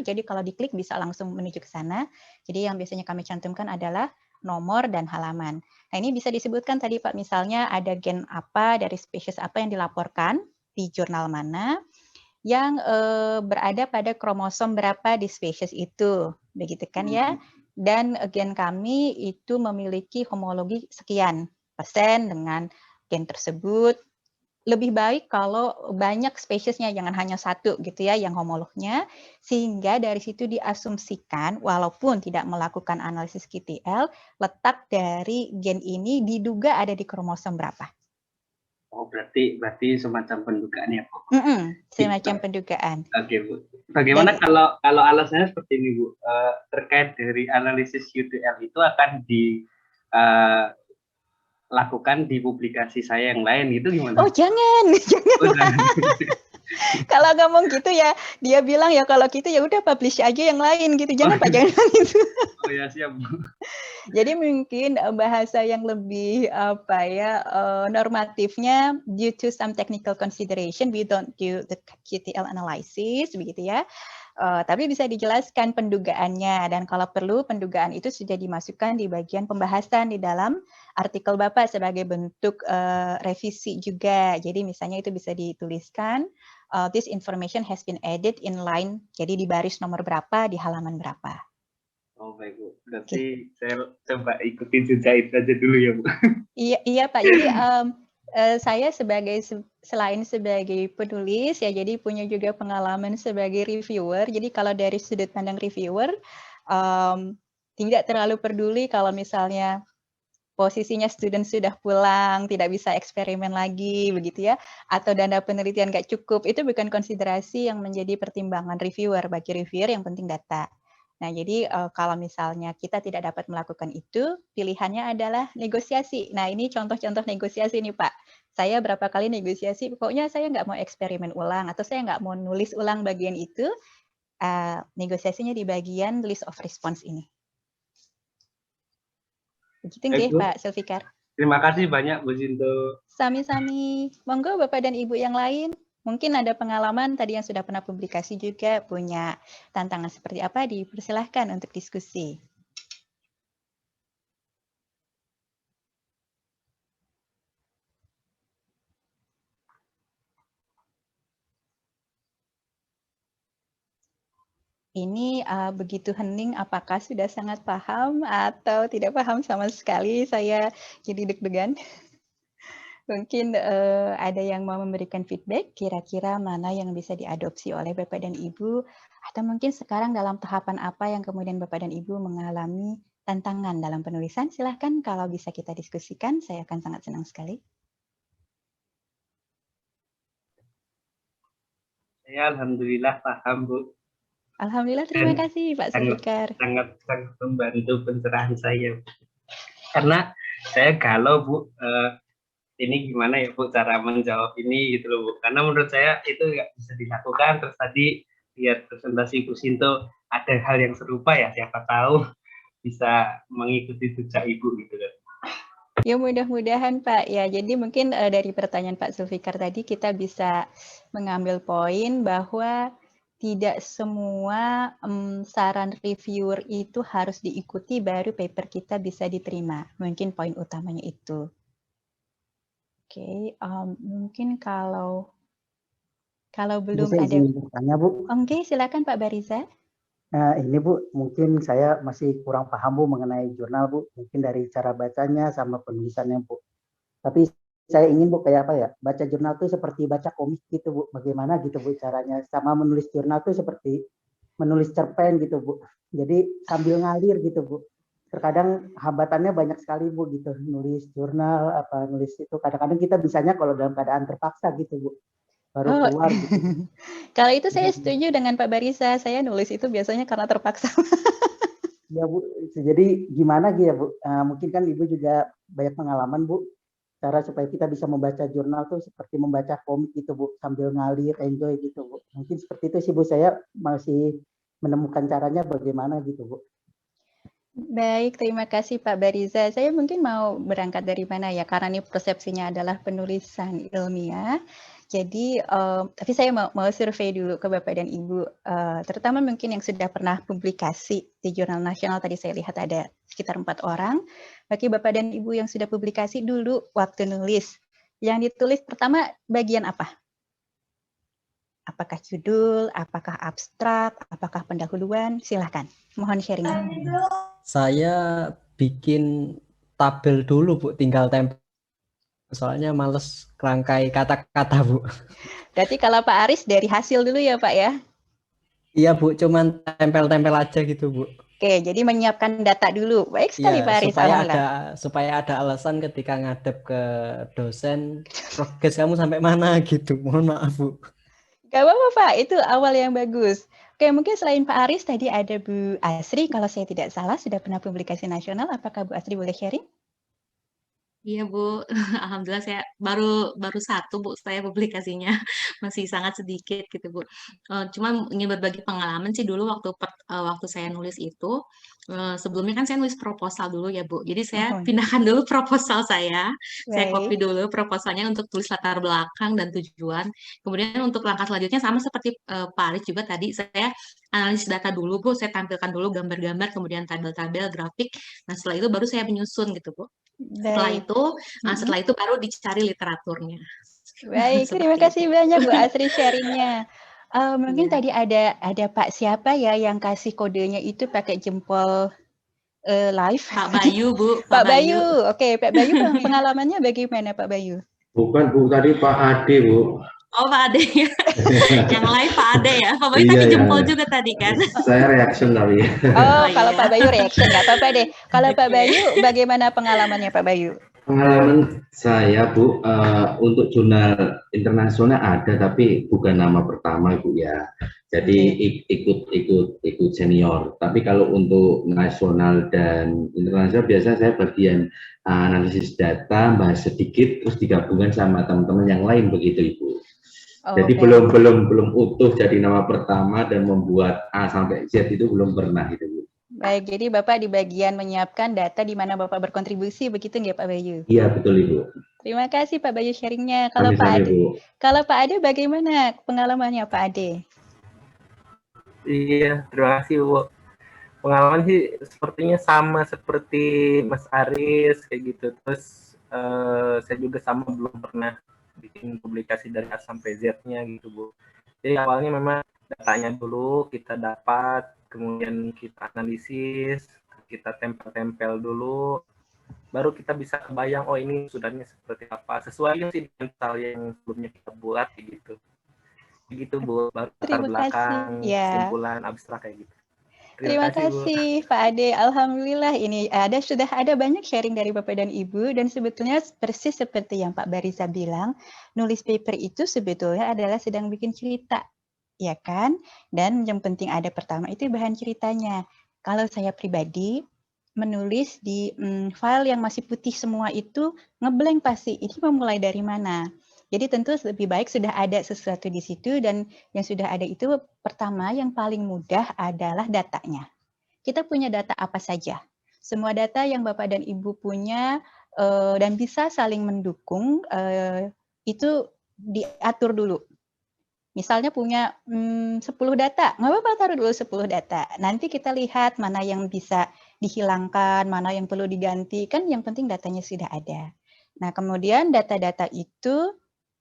jadi kalau diklik bisa langsung menuju ke sana. Jadi yang biasanya kami cantumkan adalah nomor dan halaman. Nah ini bisa disebutkan tadi Pak, misalnya ada gen apa dari spesies apa yang dilaporkan di jurnal mana, yang berada pada kromosom berapa di spesies itu, begitu kan ya? Dan gen kami itu memiliki homologi sekian persen dengan gen tersebut, lebih baik kalau banyak spesiesnya, jangan hanya satu gitu ya yang homolognya, sehingga dari situ diasumsikan walaupun tidak melakukan analisis QTL, letak dari gen ini diduga ada di kromosom berapa. Oh, berarti semacam pendugaan ya, Bu. Semacam pendugaan. Oke, Bu. Bagaimana kalau alasannya seperti ini, Bu? Terkait dari analisis QTL itu akan lakukan di publikasi saya yang lain, gitu gimana? Oh, jangan. Kalau ngomong gitu ya, dia bilang ya kalau gitu ya udah publish aja yang lain gitu. Jangan Pak, jangan itu. Oh ya, siap, Bu. Jadi mungkin bahasa yang lebih normatifnya, due to some technical consideration we don't do the QTL analysis begitu ya. Tapi bisa dijelaskan pendugaannya, dan kalau perlu pendugaan itu sudah dimasukkan di bagian pembahasan di dalam artikel Bapak sebagai bentuk revisi juga. Jadi misalnya itu bisa dituliskan, this information has been added in line, jadi di baris nomor berapa, di halaman berapa. Oh baik, Bu. Berarti saya coba ikutin jejak itu aja dulu ya, Bu. Iya Pak, jadi saya selain sebagai penulis ya, jadi punya juga pengalaman sebagai reviewer. Jadi kalau dari sudut pandang reviewer, tidak terlalu peduli kalau misalnya posisinya student sudah pulang, tidak bisa eksperimen lagi, begitu ya, atau dana penelitian nggak cukup, itu bukan konsiderasi yang menjadi pertimbangan reviewer. Bagi reviewer yang penting data. Nah, jadi kalau misalnya kita tidak dapat melakukan itu, pilihannya adalah negosiasi. Nah, ini contoh-contoh negosiasi nih Pak. Saya berapa kali negosiasi, pokoknya saya nggak mau eksperimen ulang, atau saya nggak mau nulis ulang bagian itu, negosiasinya di bagian list of response ini. Begitu nggih Pak Zulfikar? Terima kasih banyak Bu Sinto. Sami-sami. Monggo Bapak dan Ibu yang lain. Mungkin ada pengalaman tadi yang sudah pernah publikasi juga, punya tantangan seperti apa, dipersilahkan untuk diskusi. Ini begitu hening, apakah sudah sangat paham atau tidak paham sama sekali? Saya jadi deg-degan. Mungkin ada yang mau memberikan feedback, kira-kira mana yang bisa diadopsi oleh Bapak dan Ibu, atau mungkin sekarang dalam tahapan apa yang kemudian Bapak dan Ibu mengalami tantangan dalam penulisan, silahkan kalau bisa kita diskusikan, saya akan sangat senang sekali. Saya alhamdulillah paham, Bu. Alhamdulillah, terima kasih Pak Zulfikar. Sangat membantu pencerahan saya. Karena saya galau, Bu. Ini gimana ya Bu cara menjawab ini gitu loh Bu. Karena menurut saya itu nggak bisa dilakukan. Terus tadi lihat presentasi Bu Sinto ada hal yang serupa ya, siapa tahu bisa mengikuti jejak Ibu gitu kan. Ya mudah-mudahan Pak. Ya, jadi mungkin dari pertanyaan Pak Zulfikar tadi kita bisa mengambil poin bahwa tidak semua saran reviewer itu harus diikuti baru paper kita bisa diterima. Mungkin poin utamanya itu. Oke, mungkin kalau belum ada. Bertanya, Bu. Oke, silakan Pak Bariza. Nah, ini Bu, mungkin saya masih kurang paham Bu mengenai jurnal Bu. Mungkin dari cara bacanya sama penulisannya Bu. Tapi saya ingin Bu kayak apa ya? Baca jurnal itu seperti baca komik gitu Bu. Bagaimana gitu Bu caranya? Sama menulis jurnal itu seperti menulis cerpen gitu Bu. Jadi sambil ngalir gitu Bu. Terkadang hambatannya banyak sekali Bu gitu. Nulis jurnal nulis itu kadang-kadang kita bisanya kalau dalam keadaan terpaksa gitu Bu. Baru keluar gitu. Kalau itu saya setuju dengan Pak Barisa. Saya nulis itu biasanya karena terpaksa. Ya Bu, jadi gimana gitu ya Bu? Mungkin kan Ibu juga banyak pengalaman Bu. Cara supaya kita bisa membaca jurnal tuh seperti membaca komik gitu Bu, sambil ngalir, enjoy gitu Bu. Mungkin seperti itu sih Bu, saya masih menemukan caranya bagaimana gitu Bu. Baik, terima kasih Pak Bariza. Saya mungkin mau berangkat dari mana ya, karena ini persepsinya adalah penulisan ilmiah. Jadi, tapi saya mau survei dulu ke Bapak dan Ibu, terutama mungkin yang sudah pernah publikasi di jurnal nasional, tadi saya lihat ada sekitar 4 orang. Bagi Bapak dan Ibu yang sudah publikasi dulu waktu nulis, yang ditulis pertama bagian apa? Apakah judul, apakah abstrak, apakah pendahuluan? Silahkan, mohon sharing. Saya bikin tabel dulu Bu, tinggal tempel Soalnya males kerangkai kata-kata, Bu. Berarti kalau Pak Aris dari hasil dulu ya Pak ya? Iya, Bu, cuman tempel-tempel aja gitu, Bu. Oke, jadi menyiapkan data dulu. Baik sekali Pak Iya, Aris, alhamdulillah. supaya ada alasan ketika ngadep ke dosen, progres kamu sampai mana gitu. Mohon maaf, Bu. Gak apa-apa Pak, itu awal yang bagus. Oke, mungkin selain Pak Aris, tadi ada Bu Asri, kalau saya tidak salah sudah pernah publikasi nasional, apakah Bu Asri boleh sharing? Iya Bu, alhamdulillah saya baru baru satu Bu, saya publikasinya masih sangat sedikit gitu Bu. Cuman ingin berbagi pengalaman sih dulu waktu saya nulis itu, sebelumnya kan saya nulis proposal dulu ya Bu. Jadi saya Oh, pindahkan dulu proposal saya copy baik. dulu proposalnya untuk tulis latar belakang dan tujuan. Kemudian untuk langkah selanjutnya sama seperti Pak Aris juga tadi, saya analisis data dulu Bu, saya tampilkan dulu gambar-gambar, kemudian tabel-tabel, grafik. Nah setelah itu baru saya menyusun gitu Bu. Baik. Setelah itu baru dicari literaturnya. Baik, terima Seperti kasih itu. banyak Bu Asri sharingnya. Mungkin Iya. tadi ada Pak siapa ya yang kasih kodenya itu pakai jempol live? Pak Bayu, Bu. Pak Bayu. Oke, Pak Bayu pengalamannya bagaimana Pak Bayu? Bukan Bu, tadi Pak Ade Bu. Oh Pak Ade ya. Yang lain Pak Ade ya. Pak Bayu Iya, tadi iya, jempol iya. juga tadi kan. Saya reaction tapi. Oh, Oh, kalau iya. Pak Bayu reaction nggak apa-apa deh. Kalau Pak Oke. Bayu, bagaimana pengalamannya Pak Bayu? Pengalaman saya Bu, untuk jurnal internasional ada tapi bukan nama pertama Bu ya. Jadi ikut senior. Tapi kalau untuk nasional dan internasional biasa saya bagian analisis data, bahas sedikit terus digabungkan sama teman-teman yang lain begitu Ibu. Oh, Jadi baik. belum utuh jadi nama pertama dan membuat A sampai Z itu belum pernah itu Bu. Baik, jadi Bapak di bagian menyiapkan data di mana Bapak berkontribusi, begitu nggak Pak Bayu? Iya betul Ibu. Terima kasih Pak Bayu sharingnya. Kalau Pak Sami-sami Ade, Bu. kalau Pak Ade bagaimana pengalamannya Pak Ade? Iya, terima kasih Bu. Pengalaman sih sepertinya sama seperti Mas Aris kayak gitu. Terus saya juga sama belum pernah bikin publikasi dari A sampai Z-nya gitu Bu. Jadi awalnya memang datanya dulu kita dapat, kemudian kita analisis, kita tempel-tempel dulu, baru kita bisa kebayang oh ini sudahnya seperti apa, sesuai sih dengan style yang sebelumnya kita buat gitu. Begitu Bu, baru latar Terima belakang, kasih. Ya. kesimpulan, abstrak kayak gitu. Terima kasih Pak Ade. Alhamdulillah ini sudah ada banyak sharing dari Bapak dan Ibu, dan sebetulnya persis seperti yang Pak Barisa bilang, nulis paper itu sebetulnya adalah sedang bikin cerita, ya kan? Dan yang penting ada pertama itu bahan ceritanya. Kalau saya pribadi menulis di file yang masih putih semua itu ngeblank pasti. Ini memulai dari mana? Jadi tentu lebih baik sudah ada sesuatu di situ, dan yang sudah ada itu pertama yang paling mudah adalah datanya. Kita punya data apa saja? Semua data yang Bapak dan Ibu punya dan bisa saling mendukung itu diatur dulu. Misalnya punya 10 data, nggak apa-apa taruh dulu 10 data. Nanti kita lihat mana yang bisa dihilangkan, mana yang perlu diganti, kan yang penting datanya sudah ada. Nah kemudian data-data itu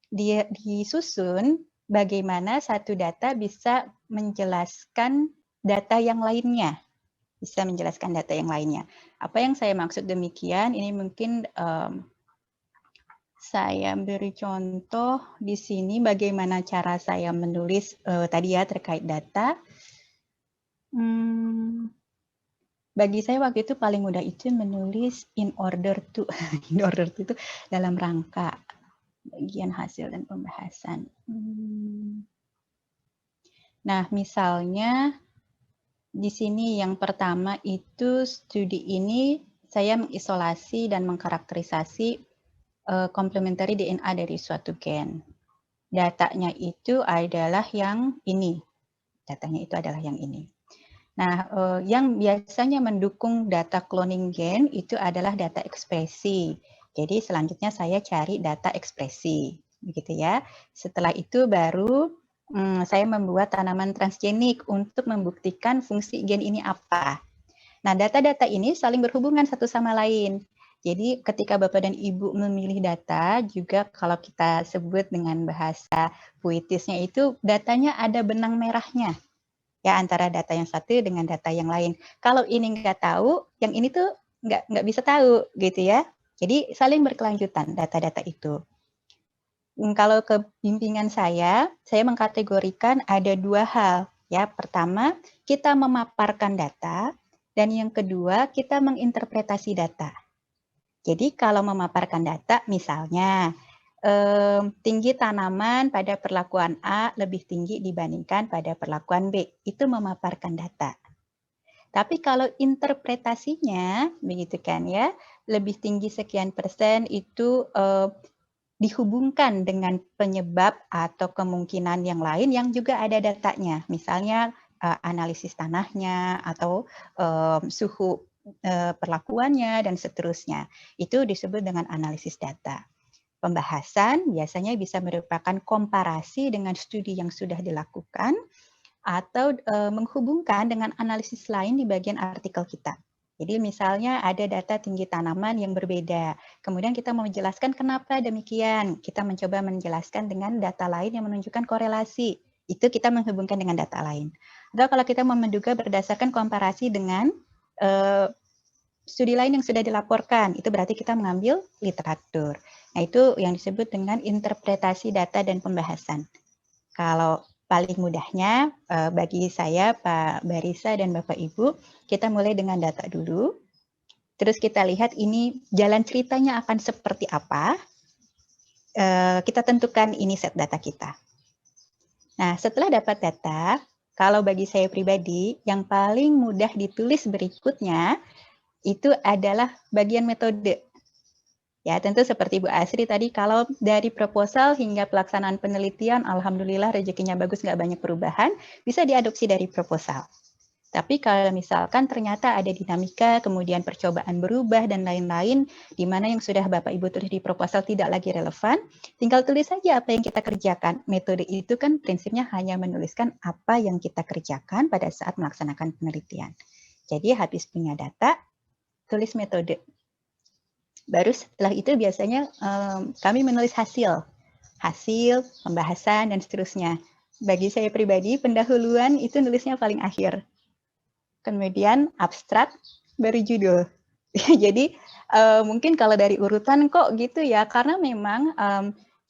dia disusun bagaimana satu data bisa menjelaskan data yang lainnya. Bisa menjelaskan data yang lainnya. Apa yang saya maksud demikian, ini mungkin saya beri contoh di sini bagaimana cara saya menulis tadi ya terkait data. Bagi saya waktu itu paling mudah itu menulis in order to. In order to itu dalam rangka bagian hasil dan pembahasan. Nah, misalnya di sini yang pertama itu studi ini saya mengisolasi dan mengkarakterisasi komplementari DNA dari suatu gen. Datanya itu adalah yang ini. Datanya itu adalah yang ini. Nah, yang biasanya mendukung data cloning gen itu adalah data ekspresi. Jadi selanjutnya saya cari data ekspresi, begitu ya. Setelah itu baru saya membuat tanaman transgenik untuk membuktikan fungsi gen ini apa. Nah, data-data ini saling berhubungan satu sama lain. Jadi ketika Bapak dan Ibu memilih data, juga kalau kita sebut dengan bahasa puitisnya itu datanya ada benang merahnya. Ya, antara data yang satu dengan data yang lain. Kalau ini nggak tahu, yang ini tuh nggak bisa tahu, gitu ya. Jadi saling berkelanjutan data-data itu. Kalau ke bimbingan saya mengkategorikan ada 2 hal. Ya, pertama, kita memaparkan data, dan yang kedua, kita menginterpretasi data. Jadi kalau memaparkan data, misalnya, tinggi tanaman pada perlakuan A lebih tinggi dibandingkan pada perlakuan B, itu memaparkan data. Tapi kalau interpretasinya, begitu kan ya, lebih tinggi sekian persen itu dihubungkan dengan penyebab atau kemungkinan yang lain yang juga ada datanya. Misalnya analisis tanahnya atau suhu perlakuannya dan seterusnya. Itu disebut dengan analisis data. Pembahasan biasanya bisa merupakan komparasi dengan studi yang sudah dilakukan atau menghubungkan dengan analisis lain di bagian artikel kita. Jadi misalnya ada data tinggi tanaman yang berbeda, kemudian kita mau menjelaskan kenapa demikian, kita mencoba menjelaskan dengan data lain yang menunjukkan korelasi, itu kita menghubungkan dengan data lain. Atau kalau kita mau menduga berdasarkan komparasi dengan studi lain yang sudah dilaporkan, itu berarti kita mengambil literatur. Nah itu yang disebut dengan interpretasi data dan pembahasan. Kalau paling mudahnya bagi saya, Pak Barisa dan Bapak Ibu, kita mulai dengan data dulu. Terus kita lihat ini jalan ceritanya akan seperti apa. Kita tentukan ini set data kita. Nah, setelah dapat data, kalau bagi saya pribadi, yang paling mudah ditulis berikutnya itu adalah bagian metode. Ya, tentu seperti Bu Asri tadi, kalau dari proposal hingga pelaksanaan penelitian, alhamdulillah rezekinya bagus, nggak banyak perubahan, bisa diadopsi dari proposal. Tapi kalau misalkan ternyata ada dinamika, kemudian percobaan berubah dan lain-lain, di mana yang sudah Bapak Ibu tulis di proposal tidak lagi relevan, tinggal tulis saja apa yang kita kerjakan. Metode itu kan prinsipnya hanya menuliskan apa yang kita kerjakan pada saat melaksanakan penelitian. Jadi habis punya data, tulis metode. Baru setelah itu biasanya kami menulis hasil, pembahasan, dan seterusnya. Bagi saya pribadi, pendahuluan itu nulisnya paling akhir. Kemudian abstrak, baru judul. Jadi mungkin kalau dari urutan kok gitu ya, karena memang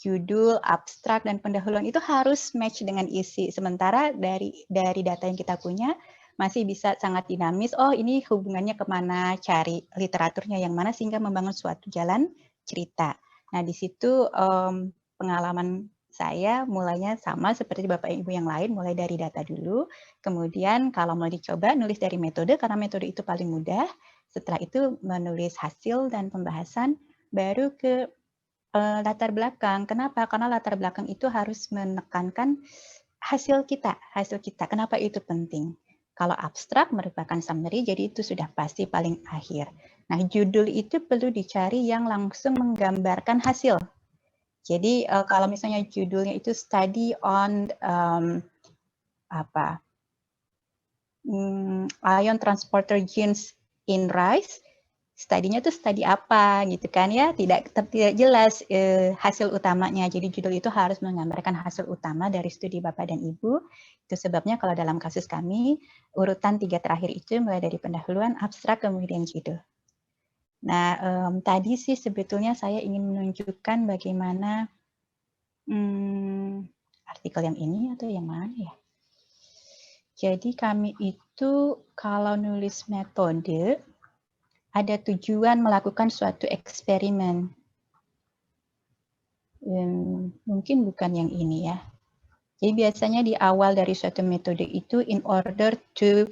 judul, abstrak, dan pendahuluan itu harus match dengan isi. Sementara dari data yang kita punya, masih bisa sangat dinamis, oh ini hubungannya kemana, cari literaturnya yang mana, sehingga membangun suatu jalan cerita. Nah di situ pengalaman saya mulainya sama seperti Bapak Ibu yang lain, mulai dari data dulu, kemudian kalau mau dicoba nulis dari metode, karena metode itu paling mudah, setelah itu menulis hasil dan pembahasan, baru ke latar belakang. Kenapa? Karena latar belakang itu harus menekankan hasil kita, kenapa itu penting. Kalau abstrak merupakan summary, jadi itu sudah pasti paling akhir. Nah, judul itu perlu dicari yang langsung menggambarkan hasil. Jadi kalau misalnya judulnya itu study on ion transporter genes in rice, studinya itu studi apa gitu kan ya, tidak jelas hasil utamanya. Jadi judul itu harus menggambarkan hasil utama dari studi Bapak dan Ibu. Itu sebabnya kalau dalam kasus kami urutan 3 terakhir itu mulai dari pendahuluan, abstrak, kemudian judul. Nah tadi sih sebetulnya saya ingin menunjukkan bagaimana artikel yang ini atau yang mana ya. Jadi kami itu kalau nulis metode ada tujuan melakukan suatu eksperimen. Mungkin bukan yang ini ya. Jadi biasanya di awal dari suatu metode itu in order to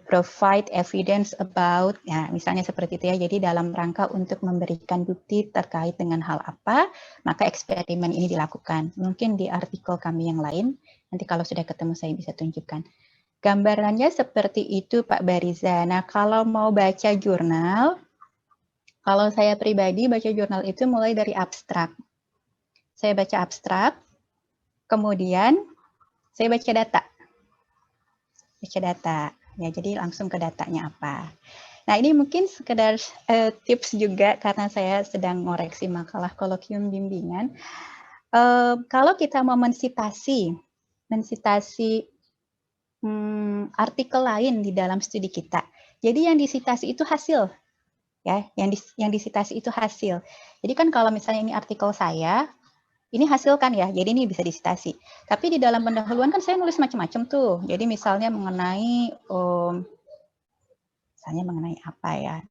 provide evidence about, ya misalnya seperti itu ya, jadi dalam rangka untuk memberikan bukti terkait dengan hal apa, maka eksperimen ini dilakukan. Mungkin di artikel kami yang lain, nanti kalau sudah ketemu saya bisa tunjukkan. Gambarannya seperti itu Pak Bariza. Nah kalau mau baca jurnal, kalau saya pribadi baca jurnal itu mulai dari abstrak. Saya baca abstrak, kemudian saya baca data. Ya, jadi langsung ke datanya apa. Nah ini mungkin sekedar tips juga karena saya sedang ngoreksi makalah kolokium bimbingan. Kalau kita mau mensitasi artikel lain di dalam studi kita, jadi yang disitasi itu hasil. ya, yang disitasi itu hasil. Jadi kan kalau misalnya ini artikel saya, ini hasil kan ya, jadi ini bisa disitasi. Tapi di dalam pendahuluan kan saya nulis macam-macam tuh. Jadi misalnya mengenai apa ya?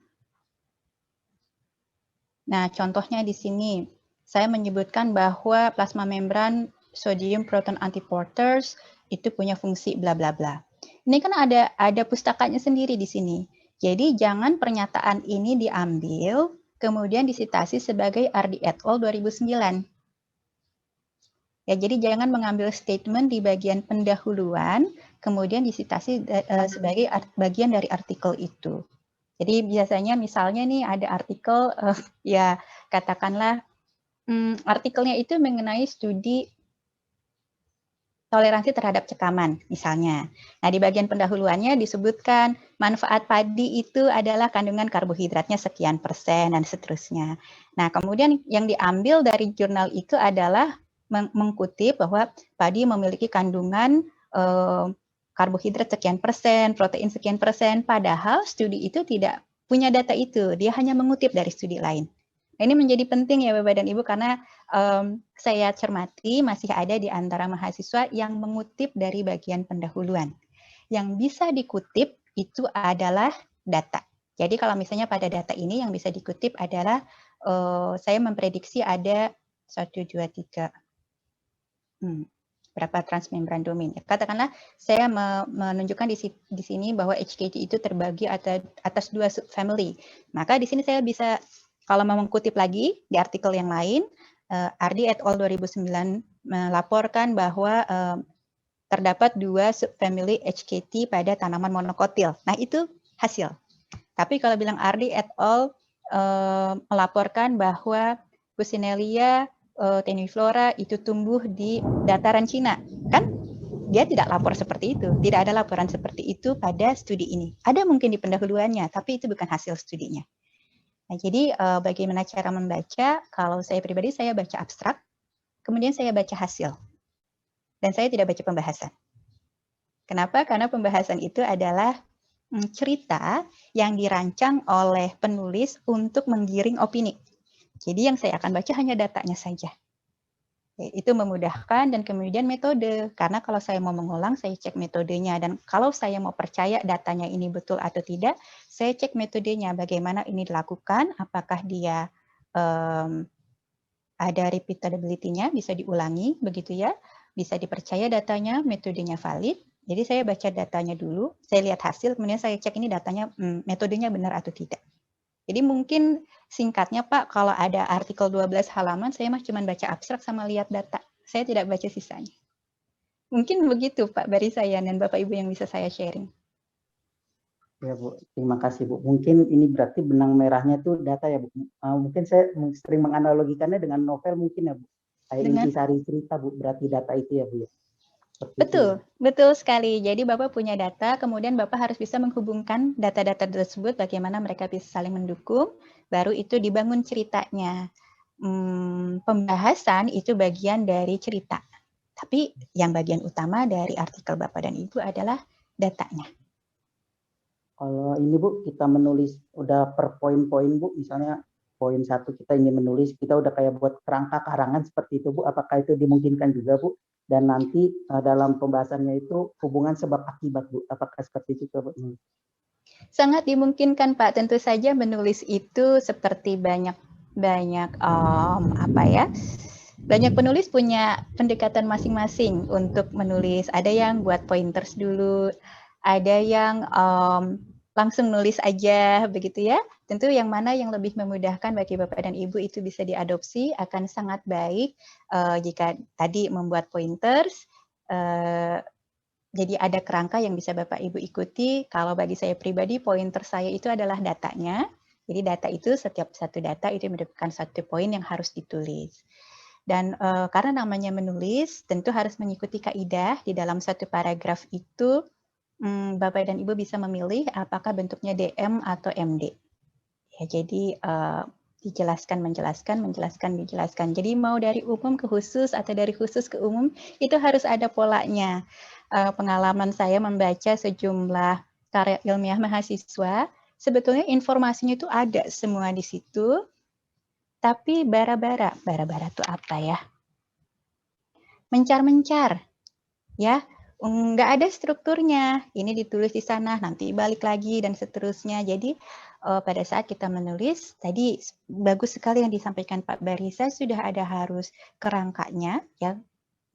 Nah, contohnya di sini saya menyebutkan bahwa plasma membran sodium proton antiporters itu punya fungsi bla bla bla. Ini kan ada pustakanya sendiri di sini. Jadi jangan pernyataan ini diambil kemudian disitasi sebagai RD et al. 2009. Ya, jadi jangan mengambil statement di bagian pendahuluan, kemudian disitasi sebagai bagian dari artikel itu. Jadi biasanya misalnya nih ada artikel, ya katakanlah artikelnya itu mengenai studi toleransi terhadap cekaman misalnya. Nah di bagian pendahuluannya disebutkan manfaat padi itu adalah kandungan karbohidratnya sekian persen dan seterusnya. Nah kemudian yang diambil dari jurnal itu adalah mengkutip bahwa padi memiliki kandungan karbohidrat sekian persen, protein sekian persen, padahal studi itu tidak punya data itu, dia hanya mengutip dari studi lain. Nah, ini menjadi penting ya Bapak dan Ibu karena saya cermati masih ada di antara mahasiswa yang mengutip dari bagian pendahuluan. Yang bisa dikutip itu adalah data. Jadi kalau misalnya pada data ini yang bisa dikutip adalah saya memprediksi ada 1, 2, 3 berapa transmembran domain. Katakanlah saya menunjukkan di sini bahwa HKT itu terbagi atas 2 subfamily. Maka di sini saya bisa kalau mau mengutip lagi di artikel yang lain, RD et al. 2009 melaporkan bahwa terdapat 2 subfamily HKT pada tanaman monokotil. Nah, itu hasil. Tapi kalau bilang RD et al. Melaporkan bahwa Buccinellia teniflora itu tumbuh di dataran Cina, kan dia tidak lapor seperti itu, tidak ada laporan seperti itu pada studi ini. Ada mungkin di pendahuluannya, tapi itu bukan hasil studinya. Nah, jadi bagaimana cara membaca? Kalau saya pribadi saya baca abstrak, kemudian saya baca hasil, dan saya tidak baca pembahasan. Kenapa? Karena pembahasan itu adalah cerita yang dirancang oleh penulis untuk menggiring opini. Jadi yang saya akan baca hanya datanya saja. Itu memudahkan dan kemudian metode. Karena kalau saya mau mengulang, saya cek metodenya. Dan kalau saya mau percaya datanya ini betul atau tidak, saya cek metodenya. Bagaimana ini dilakukan, apakah dia ada repeatability-nya, bisa diulangi, begitu ya. Bisa dipercaya datanya, metodenya valid. Jadi saya baca datanya dulu, saya lihat hasil, kemudian saya cek ini datanya, metodenya benar atau tidak. Jadi mungkin singkatnya Pak, kalau ada artikel 12 halaman, saya mah cuma baca abstrak sama lihat data. Saya tidak baca sisanya. Mungkin begitu Pak dari saya dan Bapak Ibu yang bisa saya sharing. Ya Bu, terima kasih Bu. Mungkin ini berarti benang merahnya tuh data ya Bu. Mungkin saya sering menganalogikannya dengan novel mungkin ya Bu. Kayak intisari cerita Bu, berarti data itu ya Bu ya. Betul, betul sekali. Jadi Bapak punya data, kemudian Bapak harus bisa menghubungkan data-data tersebut, bagaimana mereka bisa saling mendukung, baru itu dibangun ceritanya. Pembahasan itu bagian dari cerita. Tapi yang bagian utama dari artikel Bapak dan Ibu adalah datanya. Kalau ini Bu, kita menulis udah per poin-poin Bu, misalnya poin 1 kita ingin menulis, kita udah kayak buat kerangka karangan seperti itu Bu, apakah itu dimungkinkan juga Bu? Dan nanti dalam pembahasannya itu hubungan sebab akibat Bu, apakah seperti itu Bu? Sangat dimungkinkan Pak, tentu saja menulis itu seperti banyak banyak penulis punya pendekatan masing-masing untuk menulis. Ada yang buat pointers dulu, ada yang langsung nulis aja begitu ya. Tentu yang mana yang lebih memudahkan bagi Bapak dan Ibu itu bisa diadopsi, akan sangat baik jika tadi membuat pointers, jadi ada kerangka yang bisa Bapak Ibu ikuti. Kalau bagi saya pribadi, pointer saya itu adalah datanya. Jadi data itu, setiap satu data itu merupakan satu poin yang harus ditulis. Dan karena namanya menulis, tentu harus mengikuti kaidah di dalam satu paragraf itu, Bapak dan Ibu bisa memilih apakah bentuknya DM atau MD. Ya, jadi dijelaskan, menjelaskan. Jadi mau dari umum ke khusus atau dari khusus ke umum, itu harus ada polanya. Pengalaman saya membaca sejumlah karya ilmiah mahasiswa, sebetulnya informasinya itu ada semua di situ, tapi bara-bara itu apa ya? Mencar-mencar, ya. Nggak ada strukturnya. Ini ditulis di sana, nanti balik lagi dan seterusnya. Jadi pada saat kita menulis, tadi bagus sekali yang disampaikan Pak Barisa, sudah ada harus kerangkanya, ya.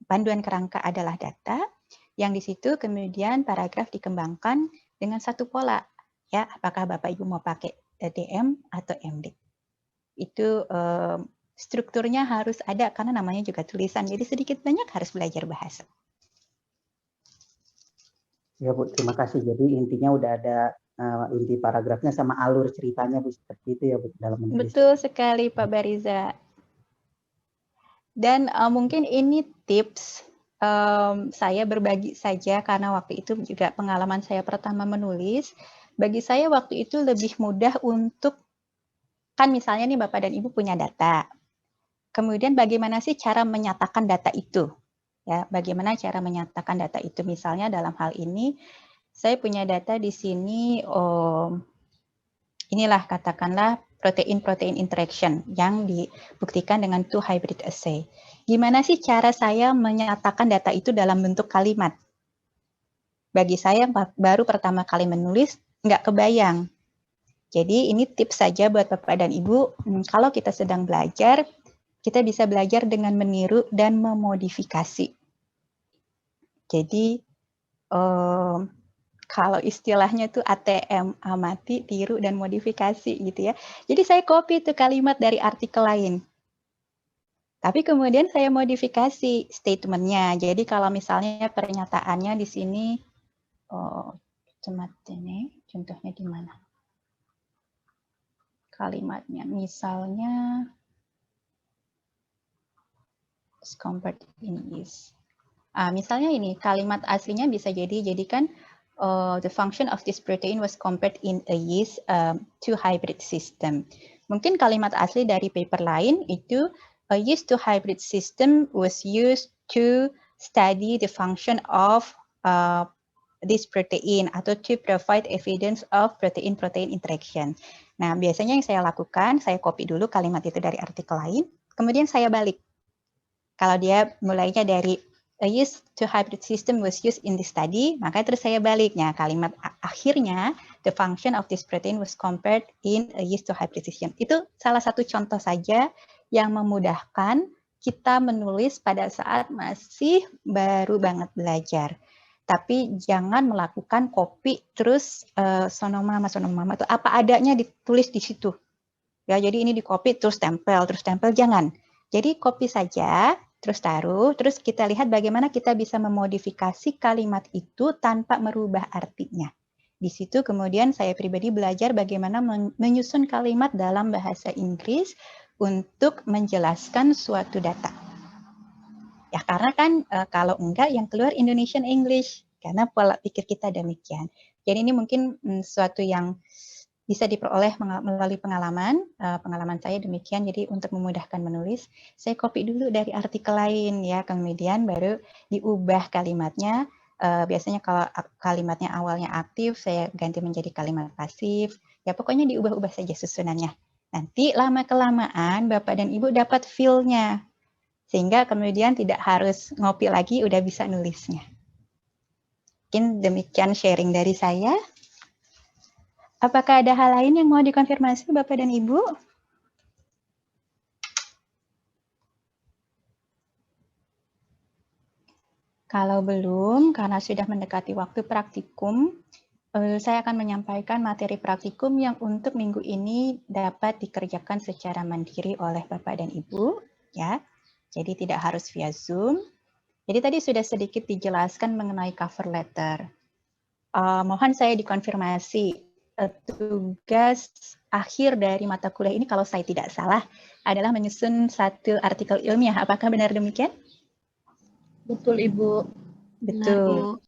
Panduan kerangka adalah data, yang di situ kemudian paragraf dikembangkan dengan satu pola, ya. Apakah Bapak Ibu mau pakai DM atau MD? Itu strukturnya harus ada karena namanya juga tulisan. Jadi sedikit banyak harus belajar bahasa. Ya Bu, terima kasih. Jadi intinya udah ada inti paragrafnya sama alur ceritanya Bu, seperti itu ya Bu dalam menulis. Betul sekali Pak Bariza. Dan mungkin ini tips saya berbagi saja karena waktu itu juga pengalaman saya pertama menulis. Bagi saya waktu itu lebih mudah untuk, kan misalnya nih Bapak dan Ibu punya data. Kemudian bagaimana sih cara menyatakan data itu? Ya, bagaimana cara menyatakan data itu? Misalnya dalam hal ini, saya punya data di sini, inilah katakanlah protein-protein interaction yang dibuktikan dengan 2 hybrid assay. Gimana sih cara saya menyatakan data itu dalam bentuk kalimat? Bagi saya baru pertama kali menulis, nggak kebayang. Jadi ini tips saja buat Bapak dan Ibu, kalau kita sedang belajar, kita bisa belajar dengan meniru dan memodifikasi. Jadi kalau istilahnya tuh ATM, amati, tiru, dan modifikasi gitu ya. Jadi saya copy itu kalimat dari artikel lain. Tapi kemudian saya modifikasi statementnya. Jadi kalau misalnya pernyataannya di sini, contohnya di mana? Kalimatnya, misalnya, compared in is. Misalnya ini, kalimat aslinya bisa jadikan the function of this protein was compared in a yeast to hybrid system. Mungkin kalimat asli dari paper lain itu a yeast to hybrid system was used to study the function of this protein atau to provide evidence of protein-protein interaction. Nah, biasanya yang saya lakukan, saya copy dulu kalimat itu dari artikel lain, kemudian saya balik. Kalau dia mulainya dari a yeast to hybrid system was used in this study, maka terus saya baliknya kalimat akhirnya the function of this protein was compared in a yeast to hybrid system. Itu salah satu contoh saja yang memudahkan kita menulis pada saat masih baru banget belajar. Tapi jangan melakukan copy terus sonoma itu apa adanya ditulis di situ. Ya, jadi ini di copy terus tempel, jangan. Jadi copy saja, terus taruh, terus kita lihat bagaimana kita bisa memodifikasi kalimat itu tanpa merubah artinya. Di situ kemudian saya pribadi belajar bagaimana menyusun kalimat dalam bahasa Inggris untuk menjelaskan suatu data. Ya karena kan kalau enggak yang keluar Indonesian English, karena pola pikir kita demikian. Jadi ini mungkin suatu yang bisa diperoleh melalui pengalaman saya demikian. Jadi untuk memudahkan menulis, saya copy dulu dari artikel lain ya, kemudian baru diubah kalimatnya. Biasanya kalau kalimatnya awalnya aktif, saya ganti menjadi kalimat pasif. Ya pokoknya diubah-ubah saja susunannya. Nanti lama-kelamaan Bapak dan Ibu dapat feel-nya. Sehingga kemudian tidak harus ngopi lagi, udah bisa nulisnya. Mungkin demikian sharing dari saya. Apakah ada hal lain yang mau dikonfirmasi Bapak dan Ibu? Kalau belum, karena sudah mendekati waktu praktikum, saya akan menyampaikan materi praktikum yang untuk minggu ini dapat dikerjakan secara mandiri oleh Bapak dan Ibu. Ya, jadi tidak harus via Zoom. Jadi tadi sudah sedikit dijelaskan mengenai cover letter. Mohon saya dikonfirmasi. Tugas akhir dari mata kuliah ini kalau saya tidak salah adalah menyusun satu artikel ilmiah. Apakah benar demikian? Betul Ibu. Betul.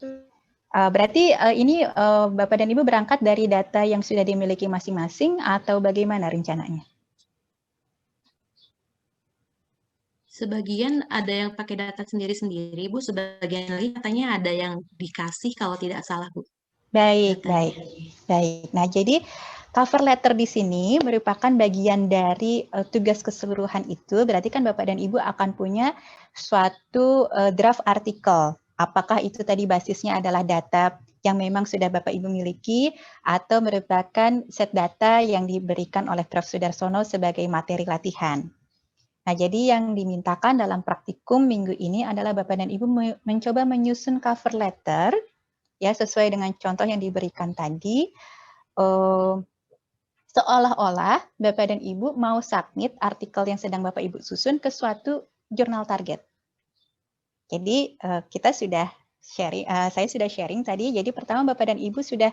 Berarti ini Bapak dan Ibu berangkat dari data yang sudah dimiliki masing-masing atau bagaimana rencananya? Sebagian ada yang pakai data sendiri-sendiri Bu, sebagian lagi katanya ada yang dikasih kalau tidak salah Bu. Baik. Nah, jadi Cover letter di sini merupakan bagian dari tugas keseluruhan itu, berarti kan Bapak dan Ibu akan punya suatu draft artikel. Apakah itu tadi basisnya adalah data yang memang sudah Bapak Ibu miliki atau merupakan set data yang diberikan oleh Prof. Sudarsono sebagai materi latihan. Nah, jadi yang dimintakan dalam praktikum minggu ini adalah Bapak dan Ibu mencoba menyusun cover letter ya sesuai dengan contoh yang diberikan tadi. Seolah-olah Bapak dan Ibu mau submit artikel yang sedang Bapak Ibu susun ke suatu jurnal target. Jadi kita sudah sharing, saya sudah sharing tadi. Jadi pertama Bapak dan Ibu sudah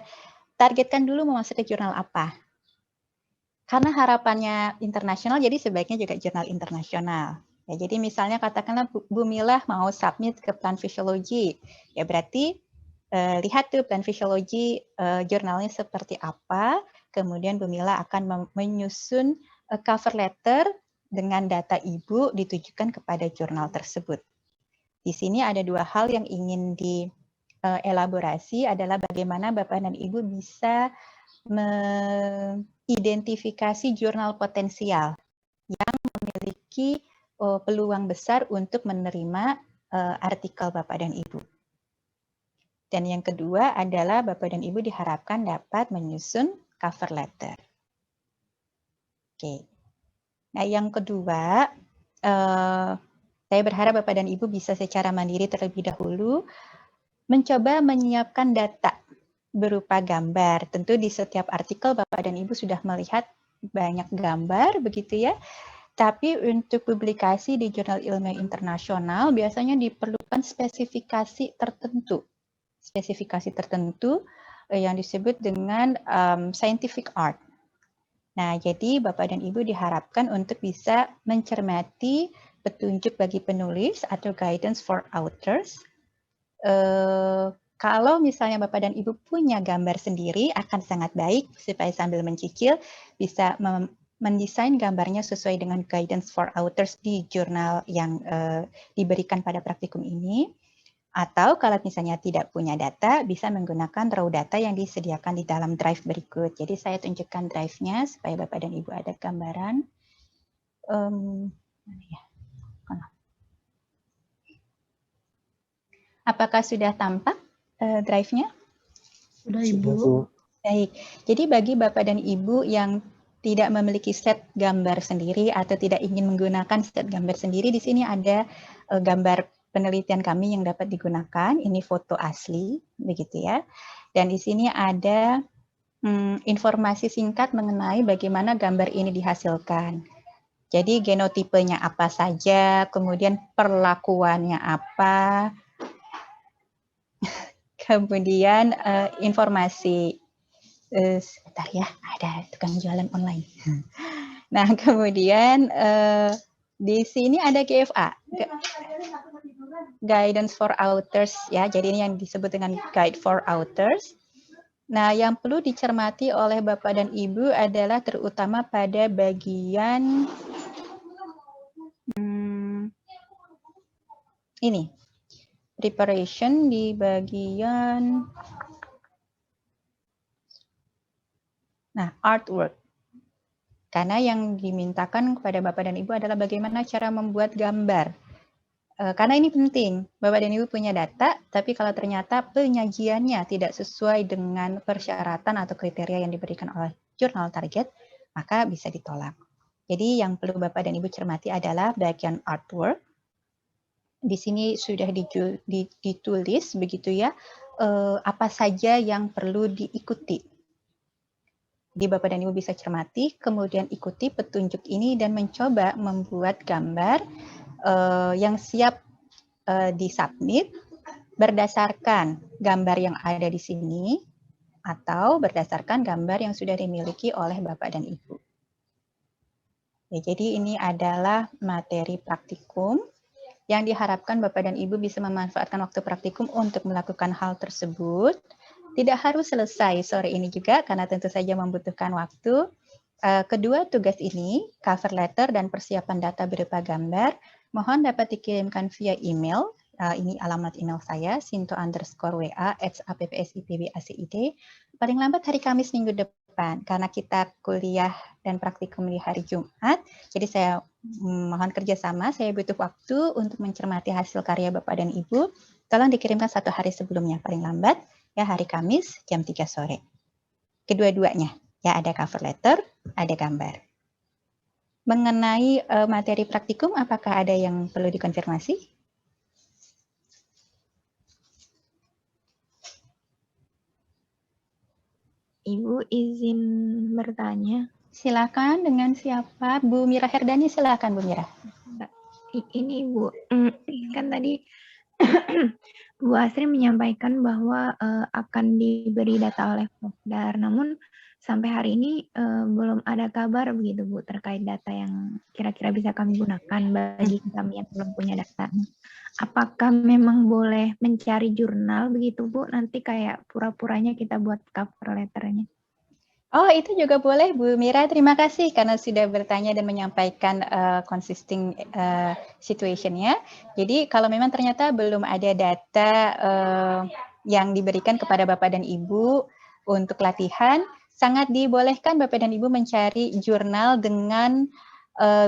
targetkan dulu mau masuk ke jurnal apa. Karena harapannya internasional, jadi sebaiknya juga jurnal internasional. Ya, jadi misalnya katakanlah Bu Milah mau submit ke Plant Physiology, ya berarti lihat tuh Plant Physiology jurnalnya seperti apa. Kemudian Bu Mila akan menyusun cover letter dengan data Ibu ditujukan kepada jurnal tersebut. Di sini ada dua hal yang ingin dielaborasi adalah bagaimana Bapak dan Ibu bisa mengidentifikasi jurnal potensial yang memiliki peluang besar untuk menerima artikel Bapak dan Ibu. Dan yang kedua adalah Bapak dan Ibu diharapkan dapat menyusun cover letter. Oke. Nah, yang kedua, saya berharap Bapak dan Ibu bisa secara mandiri terlebih dahulu mencoba menyiapkan data berupa gambar. Tentu di setiap artikel Bapak dan Ibu sudah melihat banyak gambar, begitu ya. Tapi untuk publikasi di jurnal ilmiah internasional biasanya diperlukan spesifikasi tertentu. Spesifikasi tertentu yang disebut dengan scientific art. Nah, jadi Bapak dan Ibu diharapkan untuk bisa mencermati petunjuk bagi penulis atau guidance for authors. Kalau misalnya Bapak dan Ibu punya gambar sendiri akan sangat baik supaya sambil mencicil bisa mendesain gambarnya sesuai dengan guidance for authors di jurnal yang diberikan pada praktikum ini. Atau kalau misalnya tidak punya data, bisa menggunakan raw data yang disediakan di dalam drive berikut. Jadi saya tunjukkan drive-nya supaya Bapak dan Ibu ada gambaran. Apakah sudah tampak drive-nya? Sudah, Ibu. Baik, jadi bagi Bapak dan Ibu yang tidak memiliki set gambar sendiri atau tidak ingin menggunakan set gambar sendiri, di sini ada gambar penelitian kami yang dapat digunakan. Ini foto asli, begitu ya. Dan di sini ada informasi singkat mengenai bagaimana gambar ini dihasilkan. Jadi genotipenya apa saja, kemudian perlakuannya apa, kemudian informasi, sebentar ya, ada tukang jualan online. Nah, kemudian di sini ada GFA, Guidance for Authors ya. Jadi ini yang disebut dengan Guide for Authors. Nah, yang perlu dicermati oleh Bapak dan Ibu adalah terutama pada bagian ini, preparation di bagian artwork. Karena yang dimintakan kepada Bapak dan Ibu adalah bagaimana cara membuat gambar. Karena ini penting, Bapak dan Ibu punya data, tapi kalau ternyata penyajiannya tidak sesuai dengan persyaratan atau kriteria yang diberikan oleh jurnal target, maka bisa ditolak. Jadi yang perlu Bapak dan Ibu cermati adalah bagian artwork. Di sini sudah ditulis begitu ya, apa saja yang perlu diikuti. Jadi Bapak dan Ibu bisa cermati, kemudian ikuti petunjuk ini dan mencoba membuat gambar yang siap disubmit berdasarkan gambar yang ada di sini atau berdasarkan gambar yang sudah dimiliki oleh Bapak dan Ibu. Ya, jadi ini adalah materi praktikum yang diharapkan Bapak dan Ibu bisa memanfaatkan waktu praktikum untuk melakukan hal tersebut. Tidak harus selesai sore ini juga karena tentu saja membutuhkan waktu. Kedua tugas ini, cover letter dan persiapan data berupa gambar, mohon dapat dikirimkan via email. Ini alamat email saya, sinto_wa@appsipbacid. Paling lambat hari Kamis minggu depan depan. Karena kita kuliah dan praktikum di hari Jumat, jadi saya mohon kerjasama, saya butuh waktu untuk mencermati hasil karya Bapak dan Ibu. Tolong dikirimkan 1 hari sebelumnya, paling lambat, ya hari Kamis jam 3 sore. Kedua-duanya, ya ada cover letter, ada gambar. Mengenai materi praktikum, apakah ada yang perlu dikonfirmasi? Ibu izin bertanya. Silakan, dengan siapa? Bu Mira Herdani, silakan Bu Mira. Ini Ibu, kan tadi Bu Asri menyampaikan bahwa akan diberi data oleh Pokdar, namun sampai hari ini belum ada kabar begitu Bu terkait data yang kira-kira bisa kami gunakan bagi kami yang belum punya data. Apakah memang boleh mencari jurnal begitu Bu? Nanti kayak pura-puranya kita buat cover letternya. Oh, itu juga boleh Bu Mira. Terima kasih karena sudah bertanya dan menyampaikan consisting situation-nya. Jadi kalau memang ternyata belum ada data yang diberikan kepada Bapak dan Ibu untuk latihan, sangat dibolehkan Bapak dan Ibu mencari jurnal dengan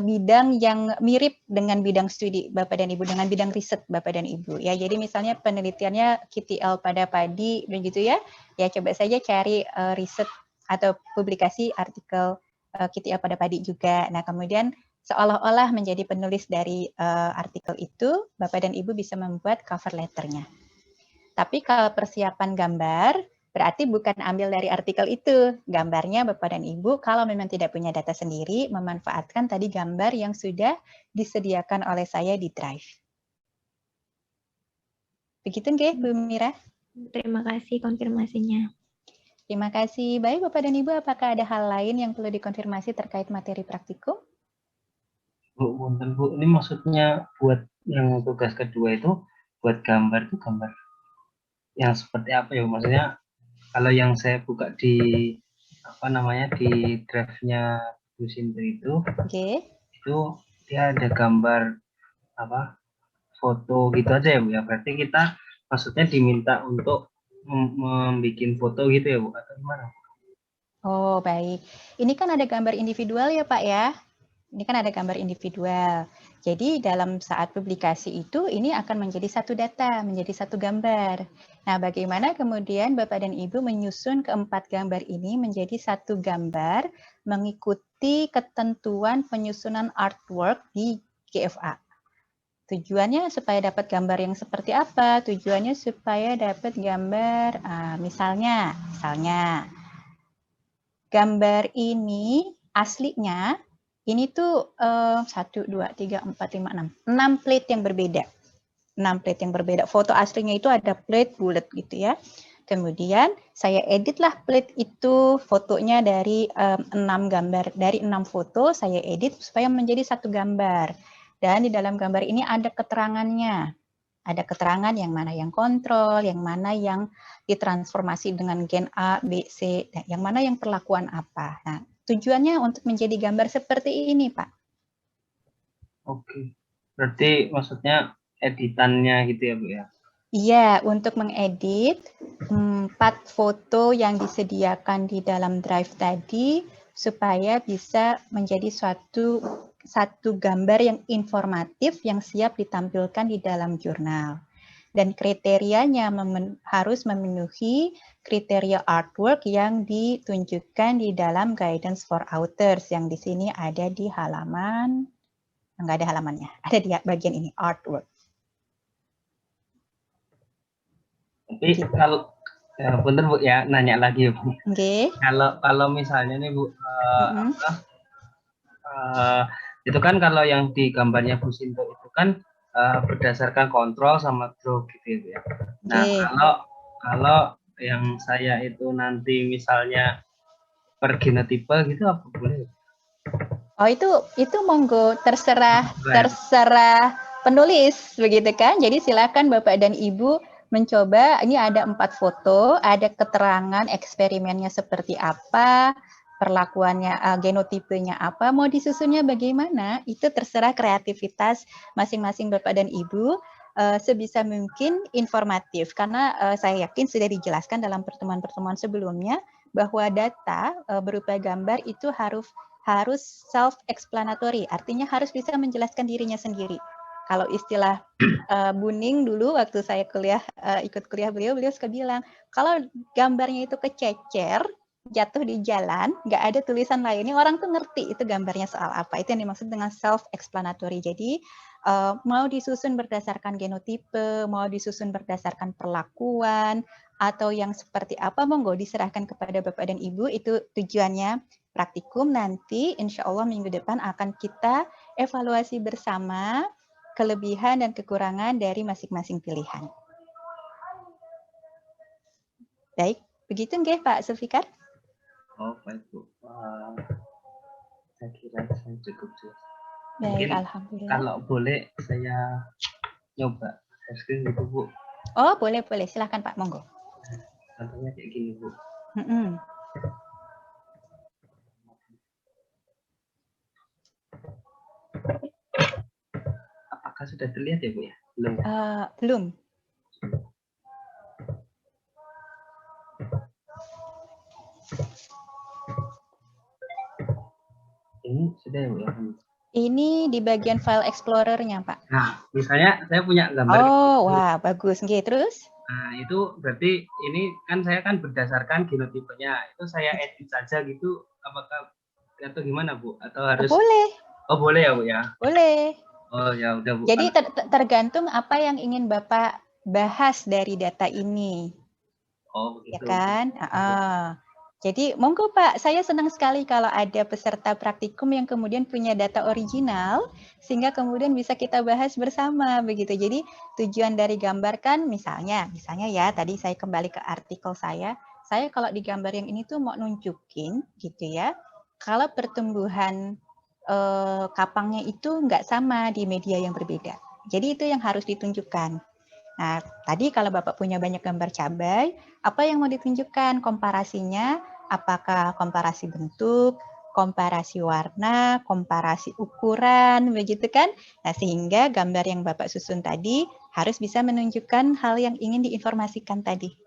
bidang yang mirip dengan bidang studi Bapak dan Ibu, dengan bidang riset Bapak dan Ibu. Ya, jadi misalnya penelitiannya KTL pada padi, begitu ya. Ya, coba saja cari riset atau publikasi artikel KTL pada padi juga. Nah, kemudian seolah-olah menjadi penulis dari artikel itu, Bapak dan Ibu bisa membuat cover letternya. Tapi kalau persiapan gambar, berarti bukan ambil dari artikel itu. Gambarnya Bapak dan Ibu, kalau memang tidak punya data sendiri, memanfaatkan tadi gambar yang sudah disediakan oleh saya di Drive. Begitu nggih, Bu Mira? Terima kasih konfirmasinya. Terima kasih. Baik Bapak dan Ibu, apakah ada hal lain yang perlu dikonfirmasi terkait materi praktikum? Bu, ini maksudnya buat yang tugas kedua itu, buat gambar itu gambar yang seperti apa ya? Maksudnya kalau yang saya buka di di drive-nya Bu Sinta itu, itu dia ada gambar foto gitu aja ya Bu ya. Berarti kita maksudnya diminta untuk membuat foto gitu ya Bu, atau gimana? Oh baik, ini kan ada gambar individual ya Pak ya. Ini kan ada gambar individual. Jadi dalam saat publikasi itu ini akan menjadi satu data, menjadi satu gambar. Nah, bagaimana kemudian Bapak dan Ibu menyusun keempat gambar ini menjadi satu gambar mengikuti ketentuan penyusunan artwork di GFA. Tujuannya supaya dapat gambar yang seperti apa? Tujuannya supaya dapat gambar, misalnya gambar ini aslinya ini tuh 1, 2, 3, 4, 5, 6. 6 plate yang berbeda. 6 plate yang berbeda. Foto aslinya itu ada plate bulat gitu ya. Kemudian saya editlah plate itu fotonya dari 6 gambar. Dari 6 foto saya edit supaya menjadi satu gambar. Dan di dalam gambar ini ada keterangannya. Ada keterangan yang mana yang kontrol, yang mana yang ditransformasi dengan gen A, B, C, yang mana yang perlakuan apa. Nah, tujuannya untuk menjadi gambar seperti ini, Pak. Oke, berarti maksudnya editannya gitu ya, Bu ya? Iya, untuk mengedit 4 foto yang disediakan di dalam Drive tadi supaya bisa menjadi satu gambar yang informatif yang siap ditampilkan di dalam jurnal. Dan kriterianya harus memenuhi kriteria artwork yang ditunjukkan di dalam guidance for authors yang di sini ada di halaman, enggak ada halamannya, ada di bagian ini artwork. Tapi kalau bener Bu ya, nanya lagi ya Bu. Okay. Kalau misalnya nih Bu, itu kan kalau yang di gambarnya Bu Sinto itu kan berdasarkan kontrol sama draw gitu ya. Nah, kalau yang saya itu nanti misalnya per genotipe gitu apa boleh? Oh, itu monggo terserah penulis begitu kan. Jadi silakan Bapak dan Ibu mencoba. Ini ada 4 foto, ada keterangan eksperimennya seperti apa, perlakuannya, genotipenya apa, mau disusunnya bagaimana, itu terserah kreativitas masing-masing Bapak dan Ibu, sebisa mungkin informatif, karena saya yakin sudah dijelaskan dalam pertemuan-pertemuan sebelumnya, bahwa data berupa gambar itu harus self-explanatory, artinya harus bisa menjelaskan dirinya sendiri. Kalau istilah Buning dulu waktu saya ikut kuliah beliau suka bilang, kalau gambarnya itu kececer, jatuh di jalan, nggak ada tulisan lainnya, orang tuh ngerti itu gambarnya soal apa. Itu yang dimaksud dengan self-explanatory. Jadi mau disusun berdasarkan genotipe, mau disusun berdasarkan perlakuan, atau yang seperti apa, monggo diserahkan kepada Bapak dan Ibu. Itu tujuannya praktikum. Nanti insya Allah minggu depan akan kita evaluasi bersama kelebihan dan kekurangan dari masing-masing pilihan. Baik, begitu nggih Pak Zulfikar? Oh, baik Bu. Saya kira saya cukup jelas. Baik, Mungkin alhamdulillah. kalau boleh saya nyoba share screen gitu Bu. Oh, boleh. Silahkan Pak, monggo. Contohnya kayak gini Bu. Apakah sudah terlihat ya Bu ya? Belum. Belum. Ini sudah ya Bu ya? Ini di bagian file explorer-nya Pak. Nah, misalnya saya punya gambar. Oh, wah, bagus. Nggih, terus? Nah, itu berarti ini kan saya kan berdasarkan genotipenya. Itu saya edit saja gitu, apakah atau gimana Bu? Atau harus? Boleh. Oh, boleh ya Bu ya? Boleh. Oh, ya udah Bu. Jadi tergantung apa yang ingin Bapak bahas dari data ini. Oh, begitu. Ya kan? Jadi monggo Pak, saya senang sekali kalau ada peserta praktikum yang kemudian punya data original, sehingga kemudian bisa kita bahas bersama begitu. Jadi tujuan dari gambar kan misalnya ya tadi saya kembali ke artikel saya kalau di gambar yang ini tuh mau nunjukin gitu ya, kalau pertumbuhan kapangnya itu nggak sama di media yang berbeda. Jadi itu yang harus ditunjukkan. Nah, tadi kalau Bapak punya banyak gambar cabai, apa yang mau ditunjukkan? Komparasinya, apakah komparasi bentuk, komparasi warna, komparasi ukuran, begitu kan? Nah, sehingga gambar yang Bapak susun tadi harus bisa menunjukkan hal yang ingin diinformasikan tadi.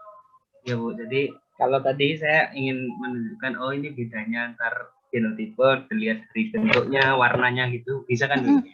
Ya Bu, jadi kalau tadi saya ingin menunjukkan, oh ini bedanya antar genotipe, dilihat dari bentuknya, warnanya gitu, bisa kan Bu?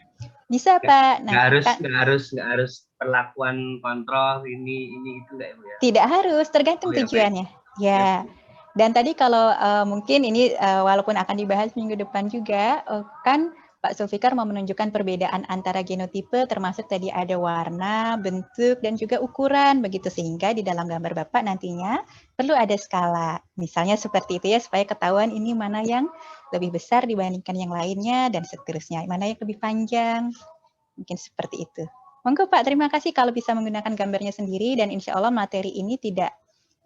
Bisa Pak. Nah, nggak harus perlakuan kontrol ini itu nggak ya Bu ya? Tidak harus, tergantung tujuannya. Ya. Dan tadi kalau mungkin ini walaupun akan dibahas minggu depan juga, kan Pak Zulfikar mau menunjukkan perbedaan antara genotipe, termasuk tadi ada warna, bentuk, dan juga ukuran, begitu sehingga di dalam gambar Bapak nantinya perlu ada skala. Misalnya seperti itu ya, supaya ketahuan ini mana yang lebih besar dibandingkan yang lainnya, dan seterusnya, mana yang lebih panjang, mungkin seperti itu. Monggo Pak, terima kasih kalau bisa menggunakan gambarnya sendiri, dan insya Allah materi ini tidak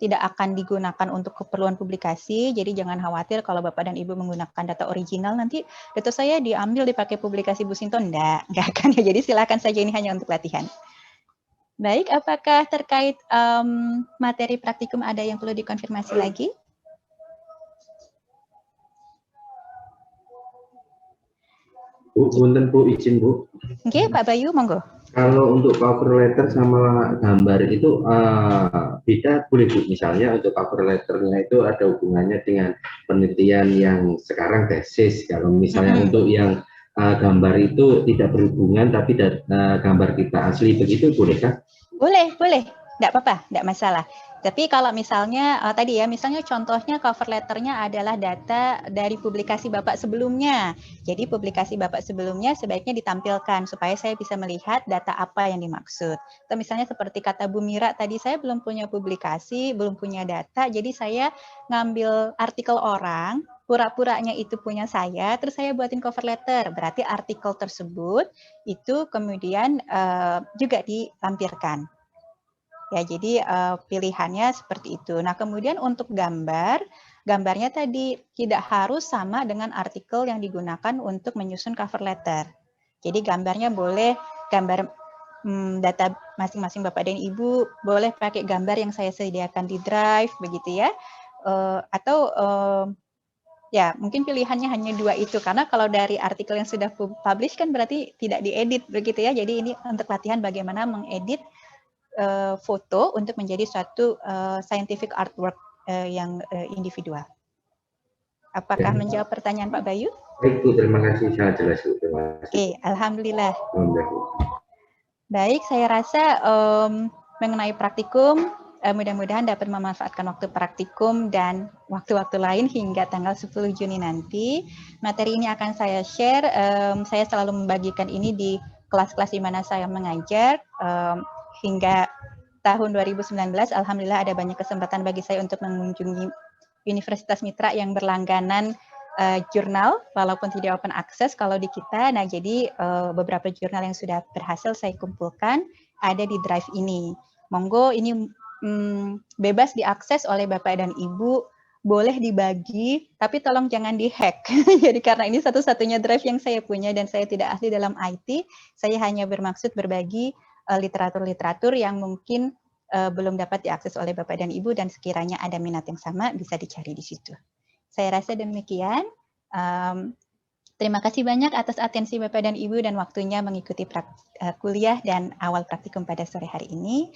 akan digunakan untuk keperluan publikasi, jadi jangan khawatir kalau Bapak dan Ibu menggunakan data original, nanti data saya diambil dipakai publikasi Bu Sinto, enggak akan ya, jadi silakan saja, ini hanya untuk latihan. Baik, apakah terkait materi praktikum ada yang perlu dikonfirmasi lagi? Bu, punten Bu, izin Bu. Oke, Pak Bayu, monggo. Kalau untuk cover letter sama gambar itu beda boleh Bu, misalnya untuk cover letternya itu ada hubungannya dengan penelitian yang sekarang tesis, kalau misalnya untuk yang gambar itu tidak berhubungan tapi gambar kita asli, begitu bolehkah? Boleh, enggak apa-apa, enggak masalah. Tapi kalau misalnya tadi ya, misalnya contohnya cover letternya adalah data dari publikasi Bapak sebelumnya. Jadi publikasi Bapak sebelumnya sebaiknya ditampilkan supaya saya bisa melihat data apa yang dimaksud. Atau misalnya seperti kata Bu Mira tadi, saya belum punya publikasi, belum punya data, jadi saya ngambil artikel orang, pura-puranya itu punya saya, terus saya buatin cover letter. Berarti artikel tersebut itu kemudian juga ditampilkan. Ya, jadi pilihannya seperti itu. Nah, kemudian untuk gambarnya tadi tidak harus sama dengan artikel yang digunakan untuk menyusun cover letter. Jadi gambarnya boleh gambar data masing-masing Bapak dan Ibu, boleh pakai gambar yang saya sediakan di Drive, begitu ya. Atau ya mungkin pilihannya hanya 2 itu, karena kalau dari artikel yang sudah publish kan berarti tidak diedit, begitu ya. Jadi ini untuk latihan bagaimana mengedit foto untuk menjadi suatu scientific artwork yang individual. Apakah menjawab pertanyaan Pak Bayu? Baik Bu, terima kasih, sangat jelas Bu. Terima kasih. Oke, alhamdulillah. Alhamdulillah, Bu. Baik, saya rasa mengenai praktikum, mudah-mudahan dapat memanfaatkan waktu praktikum dan waktu-waktu lain hingga tanggal 10 Juni nanti. Materi ini akan saya share, saya selalu membagikan ini di kelas-kelas di mana saya mengajar, hingga tahun 2019, alhamdulillah ada banyak kesempatan bagi saya untuk mengunjungi Universitas Mitra yang berlangganan jurnal, walaupun tidak open access kalau di kita. Nah, jadi beberapa jurnal yang sudah berhasil saya kumpulkan ada di drive ini. Monggo ini bebas diakses oleh Bapak dan Ibu, boleh dibagi, tapi tolong jangan dihack. Jadi karena ini satu-satunya drive yang saya punya dan saya tidak ahli dalam IT, saya hanya bermaksud berbagi literatur-literatur yang mungkin belum dapat diakses oleh Bapak dan Ibu dan sekiranya ada minat yang sama bisa dicari di situ. Saya rasa demikian. Terima kasih banyak atas atensi Bapak dan Ibu dan waktunya mengikuti kuliah dan awal praktikum pada sore hari ini.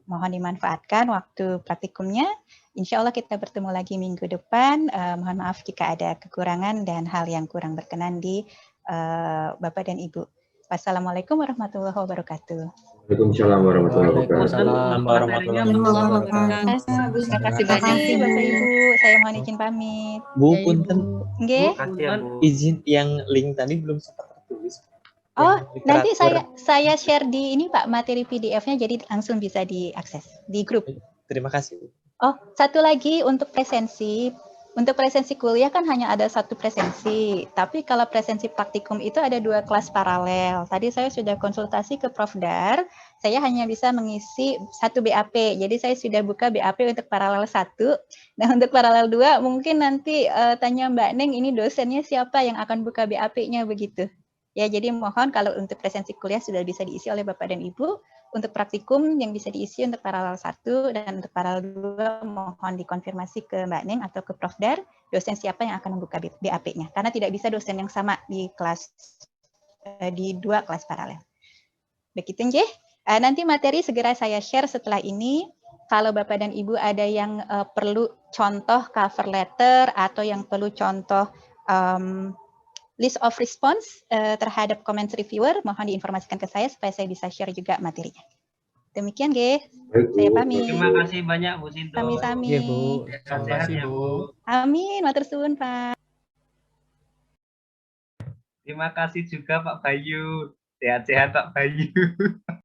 Mohon dimanfaatkan waktu praktikumnya. Insya Allah kita bertemu lagi minggu depan. Mohon maaf jika ada kekurangan dan hal yang kurang berkenan di Bapak dan Ibu. Wassalamualaikum warahmatullahi wabarakatuh. Waalaikumsalam warahmatullahi wabarakatuh. Waalaikumsalam warahmatullahi wabarakatuh. Terima kasih banyak Bapak Ibu. Saya mohon izin pamit. Bu, punten. Nggih. Izin yang link tadi belum sempat tertulis. Oh, Yang nanti literatur. saya share di ini Pak, materi PDF-nya jadi langsung bisa diakses di grup. Terima kasih. Oh, satu lagi untuk presensi. Untuk presensi kuliah kan hanya ada satu presensi, tapi kalau presensi praktikum itu ada 2 kelas paralel. Tadi saya sudah konsultasi ke Prof. Dar, saya hanya bisa mengisi 1 BAP, jadi saya sudah buka BAP untuk paralel 1. Nah, untuk paralel 2 mungkin nanti tanya Mbak Neng, ini dosennya siapa yang akan buka BAP-nya begitu. Ya, jadi mohon kalau untuk presensi kuliah sudah bisa diisi oleh Bapak dan Ibu. Untuk praktikum yang bisa diisi untuk paralel 1 dan untuk paralel 2 mohon dikonfirmasi ke Mbak Neng atau ke Prof. Dar, dosen siapa yang akan membuka BAP-nya. Karena tidak bisa dosen yang sama di kelas di 2 kelas paralel. Begitu nggih. Nanti materi segera saya share setelah ini. Kalau Bapak dan Ibu ada yang perlu contoh cover letter atau yang perlu contoh list of response terhadap comments reviewer, mohon diinformasikan ke saya supaya saya bisa share juga materinya. Demikian, Ge. Saya pamit. Terima kasih banyak Bu Sinto. Sami-sami. Iya, Bu. Sehat-sehat ya Bu. Amin, matur suwun, Pak. Terima kasih juga Pak Bayu. Sehat-sehat Pak Bayu.